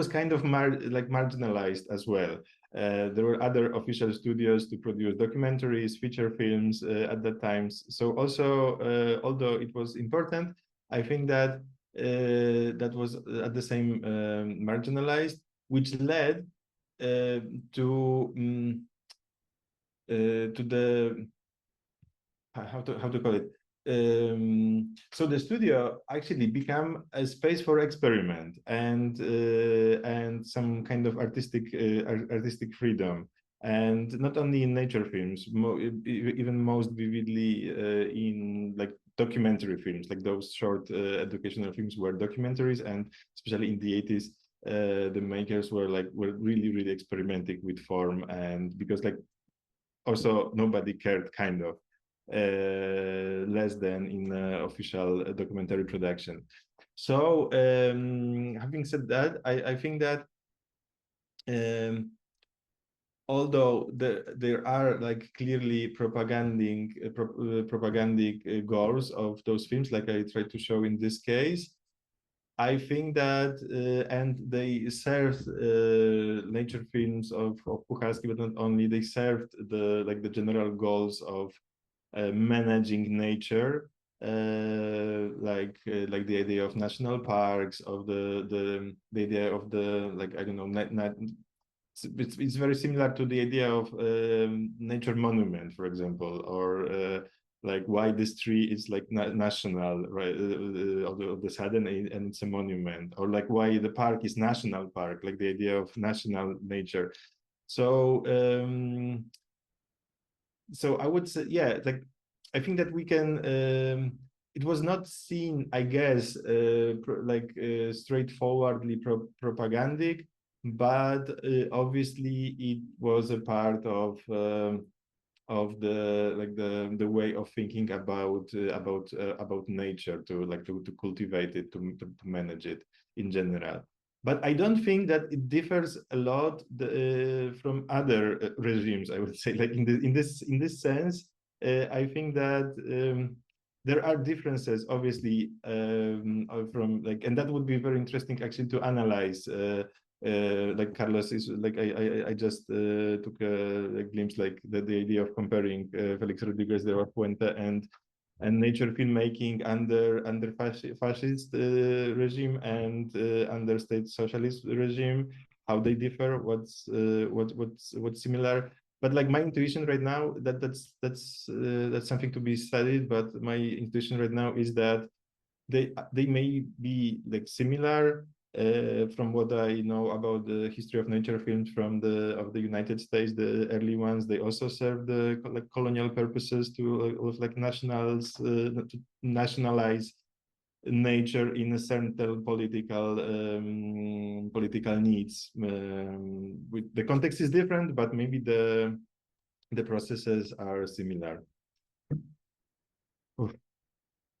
kind of marginalized as well. There were other official studios to produce documentaries, feature films at that time. So also, although it was important, I think that that was at the same marginalized, which led to the how to call it. So the studio actually became a space for experiment and some kind of artistic freedom, and not only in nature films, even most vividly in like documentary films, like those short educational films were documentaries, and especially in the 80s, the makers were really experimenting with form, and because like also nobody cared, kind of. Less than in official documentary production. So having said that, I think that although there are like clearly propagandic goals of those films, like I tried to show in this case, I think that and they served nature films of Puchalski, but not only, they served the general goals of managing nature, like the idea of national parks, of the idea of the, like, I don't know, it's very similar to the idea of nature monument, for example, or like why this tree is like national, right, of the sudden, and it's a monument, or like why the park is national park, like the idea of national nature. So so I would say, yeah, like I think that we can. It was not seen, I guess, straightforwardly propagandic, but obviously it was a part of the way of thinking about nature, to cultivate it, to manage it in general. But I don't think that it differs a lot from other regimes, I would say. Like in this sense, I think that there are differences, obviously, from like, and that would be very interesting actually to analyze. Like Carlos is like, I just took a glimpse, like the idea of comparing Felix Rodriguez de la Fuente and nature filmmaking under fascist regime and under state socialist regime, how they differ, what's similar. But like my intuition right now, that's something to be studied. But my intuition right now is that they may be like similar. From what I know about the history of nature films of the United States, the early ones, they also served the colonial purposes to to nationalize nature in a certain political needs. With the context is different, but maybe the processes are similar. Oof.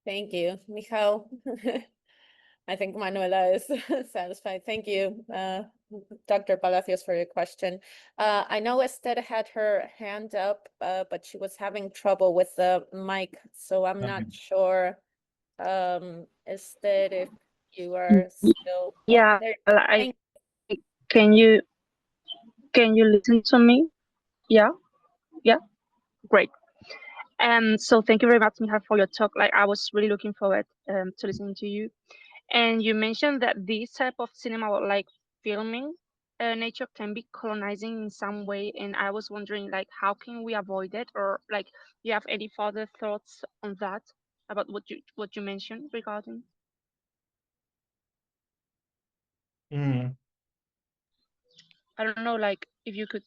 Thank you, Michał. I think Manuela is satisfied. Thank you, Dr. Palacios, for your question. I know Esther had her hand up, but she was having trouble with the mic, so I'm not sure, Esther, if you are still Yeah, there. Can you listen to me? Yeah, great. So thank you very much, Michał, for your talk. Like, I was really looking forward to listening to you. And you mentioned that this type of cinema, like filming nature, can be colonizing in some way. And I was wondering, like, how can we avoid it? Or like, you have any further thoughts on that, about what you mentioned regarding? I don't know, like, if you could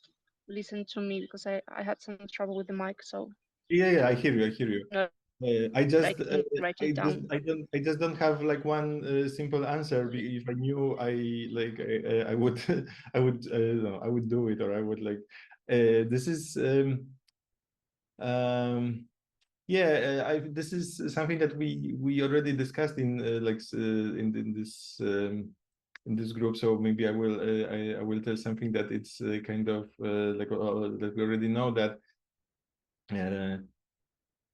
listen to me, because I had some trouble with the mic. So Yeah, I hear you. no. I just, can write it down. I just don't have like one simple answer. If I knew, I would, no, I would do it, or I would like. This is, yeah, this is something that we already discussed in in this group. So maybe I will tell something that it's kind of like that we already know that.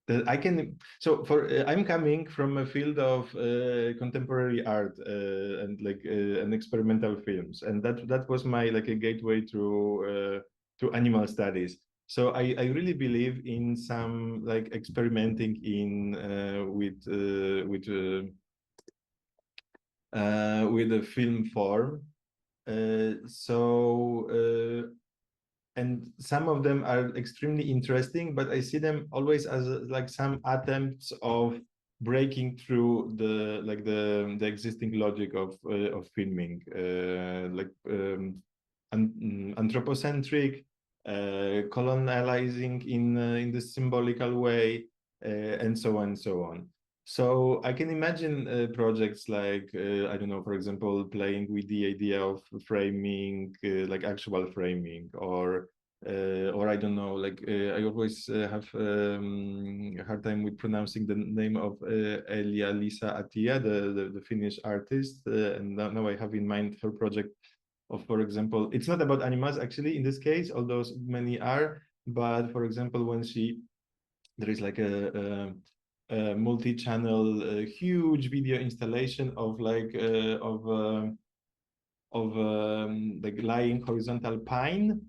That I can, so for I'm coming from a field of contemporary art and like and experimental films, and that was my like a gateway to animal studies. So I really believe in some like experimenting in with a film form. And some of them are extremely interesting, but I see them always as like some attempts of breaking through the existing logic of filming, anthropocentric, colonializing in the symbolical way, and so on and so on. So I can imagine projects like, I don't know, for example, playing with the idea of framing, like actual framing, or I don't know, like I always have a hard time with pronouncing the name of Elia-Liisa Attia, the Finnish artist, and now I have in mind her project of, for example, it's not about animals actually in this case, although many are, but for example, when there is like a multi-channel huge video installation of like like lying horizontal pine,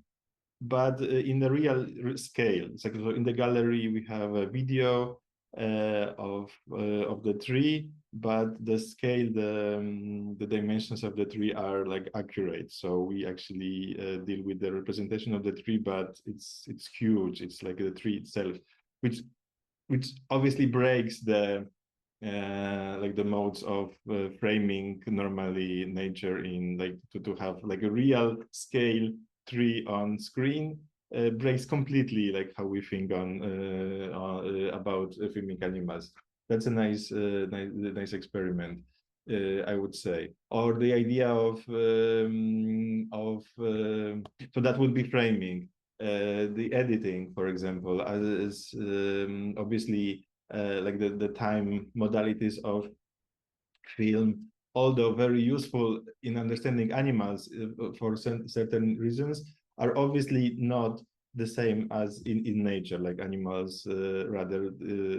but in the real scale. So in the gallery we have a video of the tree, but the scale, the dimensions of the tree are like accurate. So we actually deal with the representation of the tree, but it's huge. It's like the tree itself, which obviously breaks the like the modes of framing normally nature in like to have like a real scale tree on screen. Breaks completely like how we think on about filming animals. That's a nice experiment, I would say. Or the idea of so that would be framing. The editing, for example, as obviously like the time modalities of film, although very useful in understanding animals for certain reasons, are obviously not the same as in nature. Like animals rather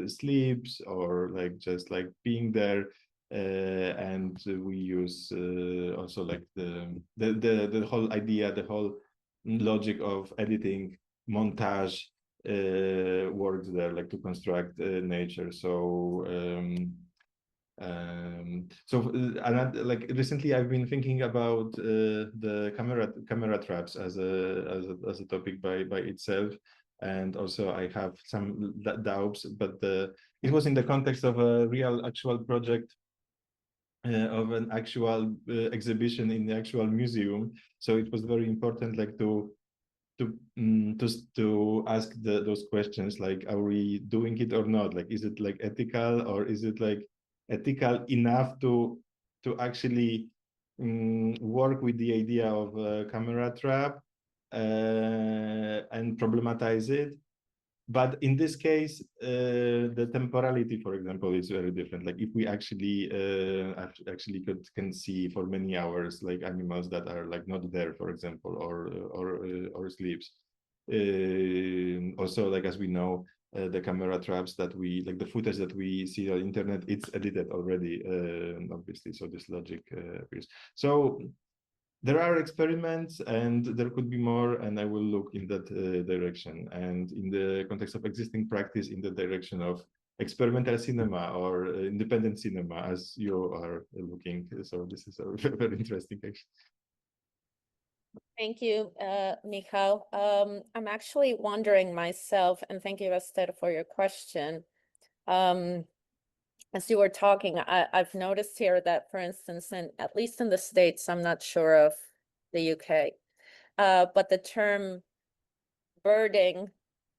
sleeps or like just like being there. And we use also like the whole idea, the whole logic of editing, montage works there, like to construct nature. So like recently I've been thinking about the camera traps as a topic by itself, and also I have some doubts, but it was in the context of a real actual project of an actual exhibition in the actual museum. So it was very important like to ask those questions, like, are we doing it or not? Like, is it like ethical, or is it like ethical enough to actually work with the idea of a camera trap and problematize it? But in this case, the temporality, for example, is very different. Like if we actually can see for many hours like animals that are like not there, for example, or sleeps. Also, like as we know, the camera traps that we like, the footage that we see on the internet, it's edited already, obviously. So this logic appears. So there are experiments, and there could be more, and I will look in that direction, and in the context of existing practice, in the direction of experimental cinema or independent cinema, as you are looking. So this is very interesting, actually. Thank you, Michał. I'm actually wondering myself, and thank you, Esther, for your question. As you were talking, I've noticed here that, for instance, at least in the States, I'm not sure of the UK, but the term birding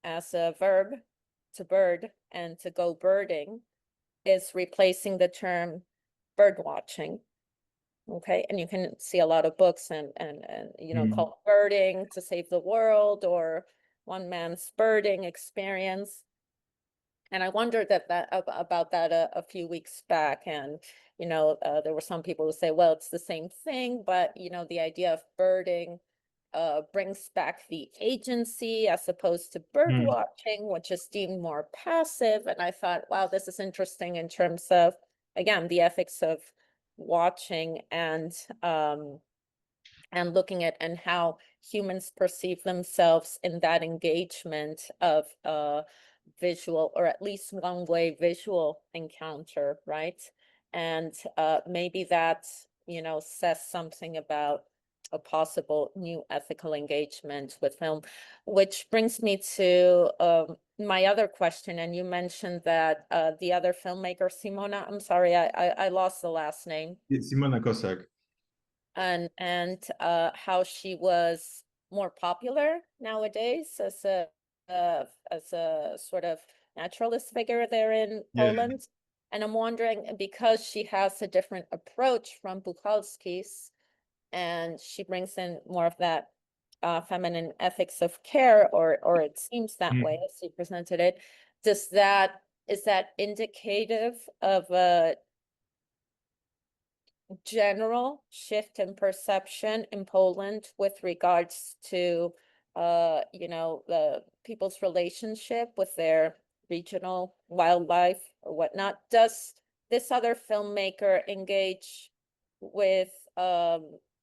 as a verb to bird and to go birding is replacing the term bird watching. Okay, and you can see a lot of books and you know, called birding to save the world, or one man's birding experience. And I wondered about that a few weeks back, and you know, there were some people who say, well, it's the same thing, but you know, the idea of birding brings back the agency as opposed to bird watching, which is deemed more passive. And I thought, wow, this is interesting in terms of, again, the ethics of watching and looking at and how humans perceive themselves in that engagement of visual, or at least one-way visual encounter, right? And maybe that, you know, says something about a possible new ethical engagement with film, which brings me to my other question. And you mentioned that the other filmmaker, Simona, I'm sorry, I lost the last name. It's Simona Kossak. And how she was more popular nowadays as a sort of naturalist figure there in Poland. And I'm wondering, because she has a different approach from Buchalski's, and she brings in more of that feminine ethics of care, or it seems that way as she presented it. Is that indicative of a general shift in perception in Poland with regards to you know, the people's relationship with their regional wildlife or whatnot? Does this other filmmaker engage with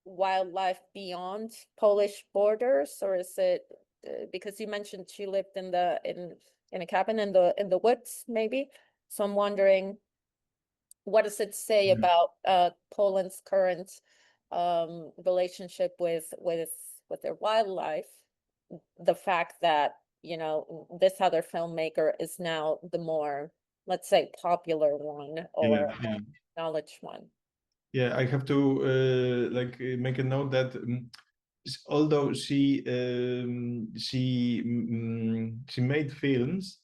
wildlife beyond Polish borders, or is it because you mentioned she lived in a cabin in the woods, maybe? So I'm wondering, what does it say about Poland's current relationship with their wildlife? The fact that, you know, this other filmmaker is now the more, let's say, popular one, or knowledge one. Yeah, I have to make a note that although she made films,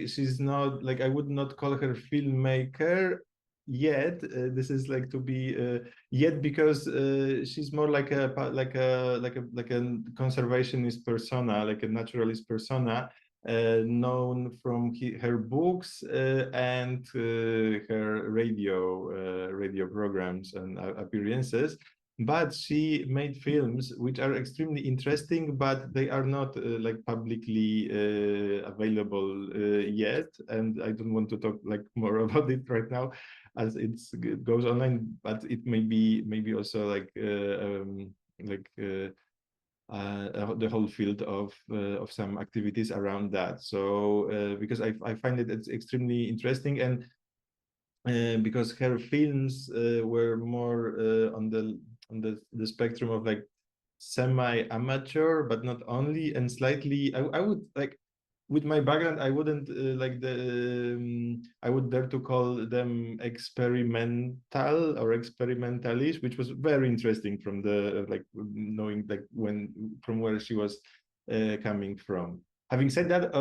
she's not, like, I would not call her filmmaker yet. This is like to be yet, because she's more like a conservationist persona, like a naturalist persona, known from her books and her radio programs and appearances. But she made films which are extremely interesting, but they are not like publicly available yet. And I don't want to talk like more about it right now, as it goes online. But it may be also like the whole field of some activities around that. So because I find it's extremely interesting, and because her films were more on the spectrum of like semi-amateur, but not only, and slightly, I would like, with my background, I wouldn't I would dare to call them experimental or experimentalish, which was very interesting from the like knowing like from where she was coming from. Having said that,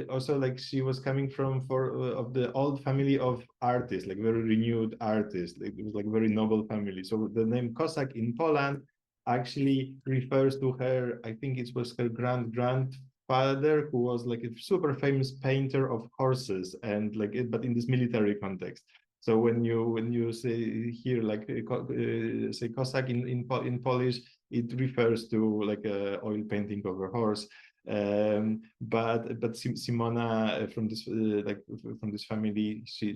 also like she was coming from of the old family of artists, like very renewed artists. Like, it was like very noble family. So the name Kossak in Poland actually refers to her. I think it was her grandfather, who was like a super famous painter of horses, and like but in this military context. So when you say here like say Kossak in Polish, it refers to like a oil painting of a horse. But Simona from this from this family, she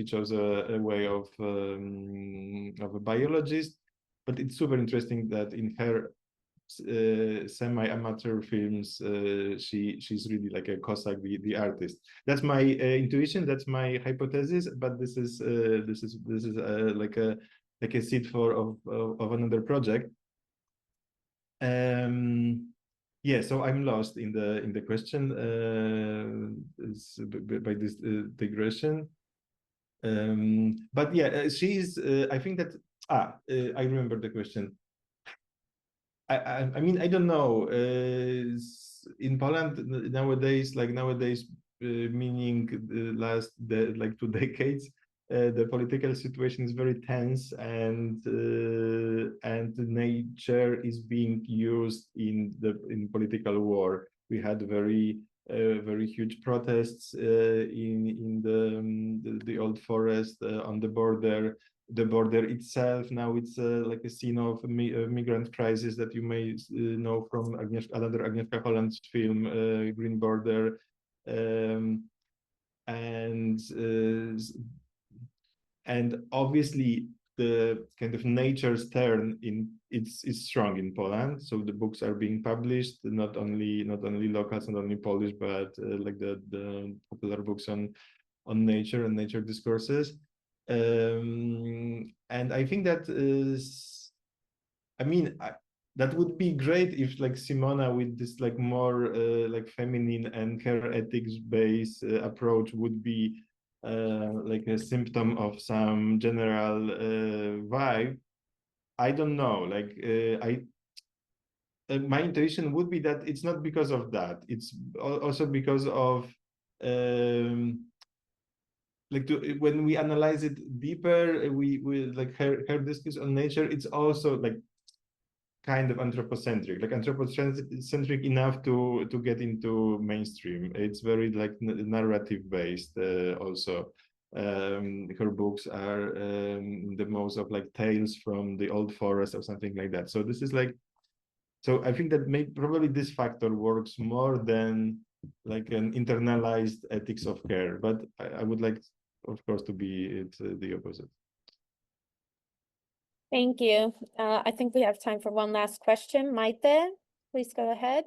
chose a way of a biologist. But it's super interesting that in her semi-amateur films, she's really like a Kossak, the artist. That's my intuition. That's my hypothesis. But this is like a seed of another project. Yeah, so I'm lost in the question by this digression. But yeah, she's. I think that. I remember the question. I mean, I don't know. In Poland nowadays, meaning the last like 2 decades, the political situation is very tense, and nature is being used in political war. We had very huge protests in the old forest on the border. The border itself now it's like a scene of a migrant crisis that you may know from another Agnieszka Holland's film Green Border, and obviously the kind of nature's turn is strong in Poland. So the books are being published, not only locals, not only Polish, but like the popular books on nature and nature discourses. And I think that that would be great if like Simona with this like more like feminine and her ethics based approach would be like a symptom of some general vibe. I don't know, like my intuition would be that it's not because of that. It's also because of when we analyze it deeper, we like her discourse on nature. It's also like kind of anthropocentric enough to get into mainstream. It's very like narrative based also. Her books are the most of like tales from the old forest or something like that. So this is like, so I think that probably this factor works more than like an internalized ethics of care, but I would like, of course, to be the opposite. Thank you. I think we have time for one last question. Maite, please go ahead.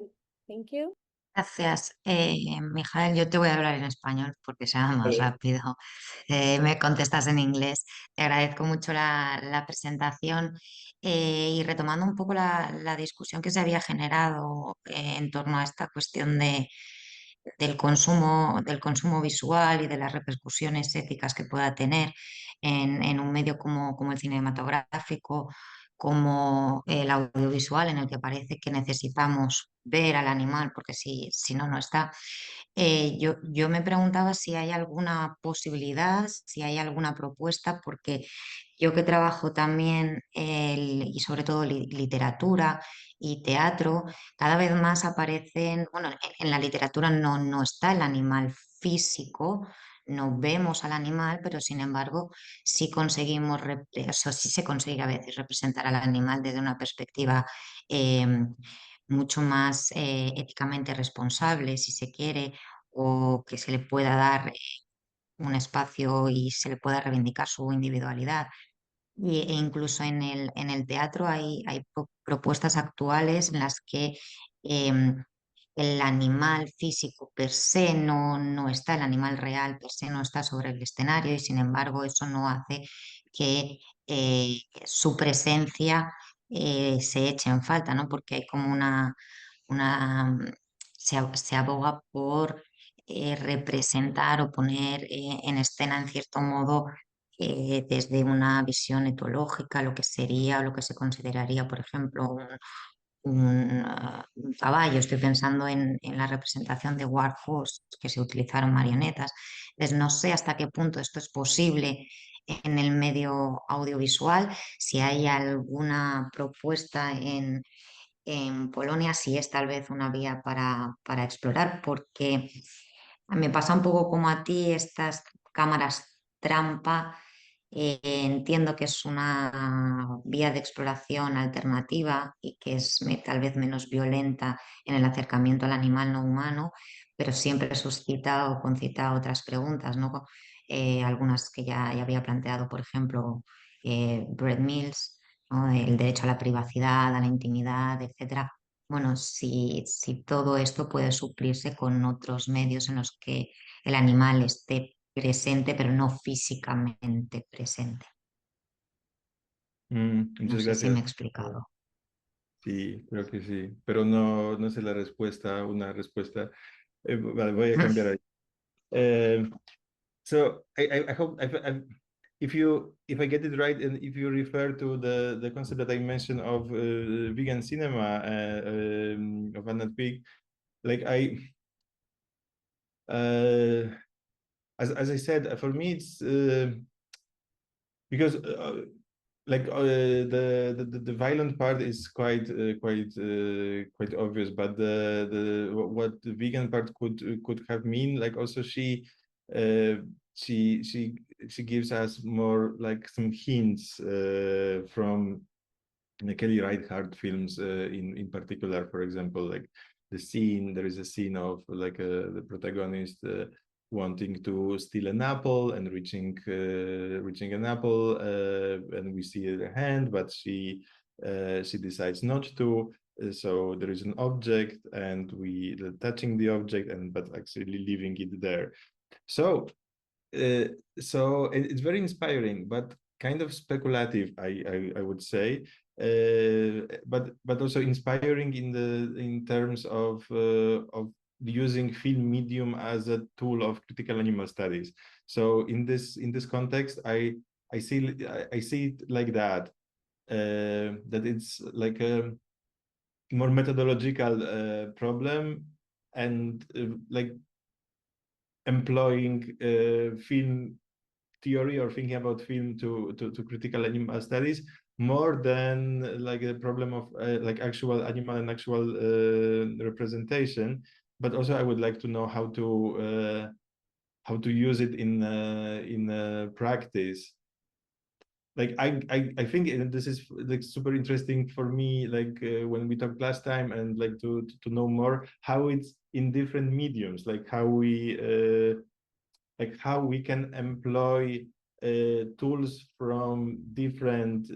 Thank you. Gracias. Michał, yo te voy a hablar en español porque sea más rápido. Me contestas en inglés. Te agradezco mucho la presentación y retomando un poco la discusión que se había generado en torno a esta cuestión del consumo visual y de las repercusiones éticas que pueda tener en un medio como el cinematográfico, como el audiovisual, en el que parece que necesitamos ver al animal, porque si no, no está. Yo me preguntaba si hay alguna posibilidad, si hay alguna propuesta, porque yo que trabajo también y sobre todo literatura y teatro, cada vez más aparecen, bueno, en la literatura no está el animal físico, no vemos al animal, pero sin embargo sí conseguimos, sí se consigue a veces representar al animal desde una perspectiva mucho más éticamente responsable, si se quiere, o que se le pueda dar un espacio y se le pueda reivindicar su individualidad. E incluso en el teatro hay propuestas actuales en las que el animal físico per se no está, el animal real per se no está sobre el escenario, y sin embargo eso no hace que su presencia se eche en falta, ¿no? Porque hay como se aboga por representar o poner en escena en cierto modo desde una visión etológica, lo que sería o lo que se consideraría, por ejemplo, un caballo. Estoy pensando en la representación de Warhorse, que se utilizaron marionetas. Entonces, no sé hasta qué punto esto es posible en el medio audiovisual, si hay alguna propuesta en Polonia, si es tal vez una vía para explorar, porque me pasa un poco como a ti estas cámaras trampa. Entiendo que es una vía de exploración alternativa y que es tal vez menos violenta en el acercamiento al animal no humano, pero siempre suscita o concita otras preguntas, ¿no? Algunas que ya había planteado, por ejemplo, Brett Mills, ¿no? El derecho a la privacidad, a la intimidad, etcétera. Bueno, si todo esto puede suplirse con otros medios en los que el animal esté presente, pero no físicamente presente. No Muchas sé gracias. si me he explicado. Sí, creo que sí, pero no sé la respuesta, una respuesta. Vale, voy a cambiar ahí. So I hope if I get it right, and if you refer to the concept that I mentioned of vegan cinema of Anna Pig, like as I said, for me, it's because the violent part is quite obvious, but what the vegan part could have mean, like also she gives us more like some hints from the Kelly Reichardt films in particular. For example, like there is a scene of like the protagonist wanting to steal an apple and reaching an apple, and we see her hand, but she decides not to. So there is an object, and we touching the object, but actually leaving it there. So it's very inspiring, but kind of speculative, I would say, but also inspiring in terms of using film medium as a tool of critical animal studies. So in this context, I see it like that, that it's like a more methodological problem, and like employing film theory or thinking about film to critical animal studies more than like a problem of like actual animal and actual representation. But also I would like to know how to use it in practice. Like I think this is like super interesting for me, like when we talked last time, and like to know more how it's in different mediums, like how we can employ tools from different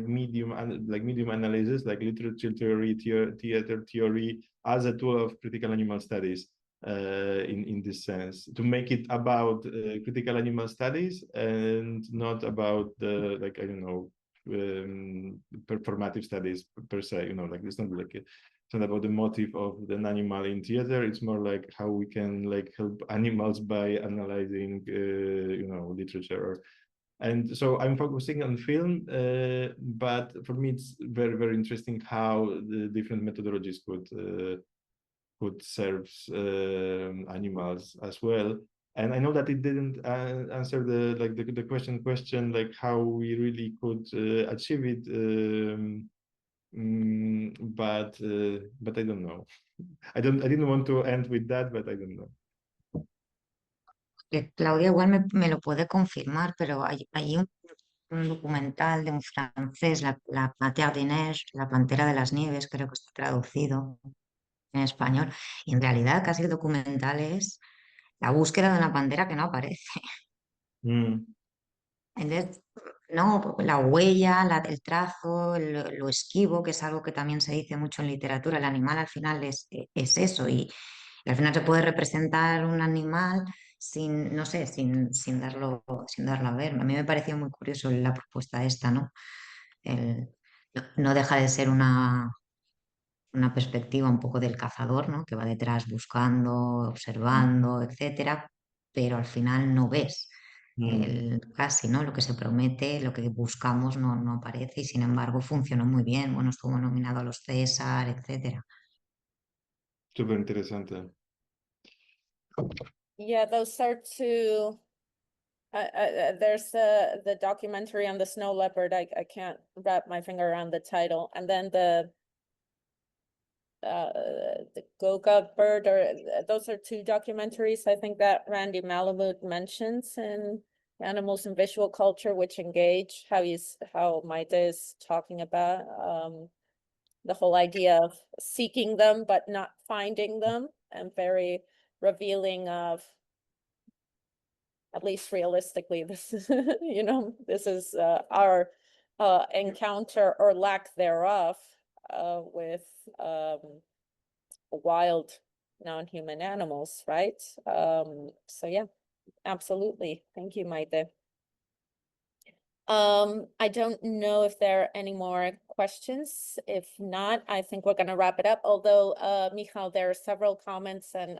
medium analysis, like literature theory, theater theory, as a tool of critical animal studies, in this sense, to make it about critical animal studies and not about the, like, I don't know, performative studies per se. Like it's not like it's not about the motive of an animal in theater. It's more like how we can like help animals by analyzing literature. And so I'm focusing on film, but for me it's very, very interesting how the different methodologies could serve animals as well. And I know that it didn't answer the question like how we really could achieve it, but I don't know. I didn't want to end with that, but I don't know. Claudia igual me lo puede confirmar, pero hay un documental de un francés, la Panthère des Neiges, la Pantera de las Nieves, creo que está traducido en español, y en realidad casi el documental es la búsqueda de una pantera que no aparece. Entonces, no, la huella, el trazo, lo esquivo, que es algo que también se dice mucho en literatura, el animal al final es eso, y al final se puede representar un animal sin, no sé, sin darlo a ver. A mí me pareció muy curioso la propuesta esta, ¿no? No deja de ser una perspectiva un poco del cazador, ¿no? Que va detrás buscando, observando, etcétera, pero al final no ves casi, ¿no? Lo que se promete, lo que buscamos no aparece, y sin embargo funcionó muy bien. Bueno, estuvo nominado a los César, etcétera. Súper interesante. Yeah, those are two. There's the documentary on the snow leopard. I can't wrap my finger around the title, and then the Goga bird, or those are two documentaries I think that Randy Malamud mentions in Animals and Visual Culture, which engage how Maite is talking about the whole idea of seeking them but not finding them, and very revealing of, at least realistically, this is this is our encounter or lack thereof with wild non-human animals, right? So yeah, absolutely. Thank you, Maite. I don't know if there are any more questions. If not, I think we're going to wrap it up. Although, Michał, there are several comments, and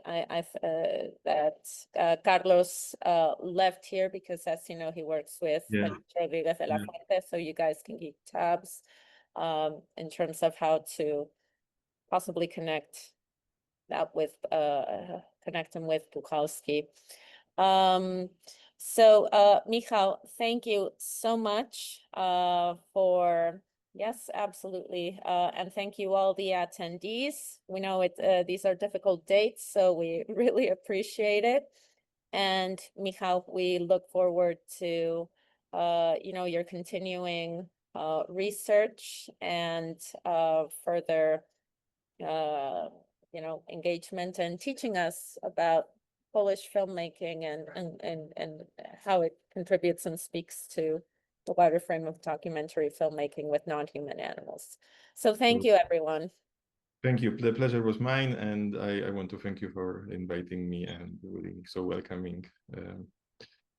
that Carlos left here because, as you know, he works with Rodríguez de la Fuente, so you guys can keep tabs in terms of how to possibly connect that with kind connect him with Puchalski. Michał, thank you so much for, yes, absolutely. And thank you all the attendees. We know these are difficult dates, so we really appreciate it. And Michał, we look forward to, your continuing research and further, engagement and teaching us about Polish filmmaking and how it contributes and speaks to the wider frame of documentary filmmaking with non-human animals. So thank you, everyone. Thank you. The pleasure was mine, and I want to thank you for inviting me and being so welcoming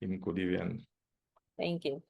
in CULIVIAN. Thank you.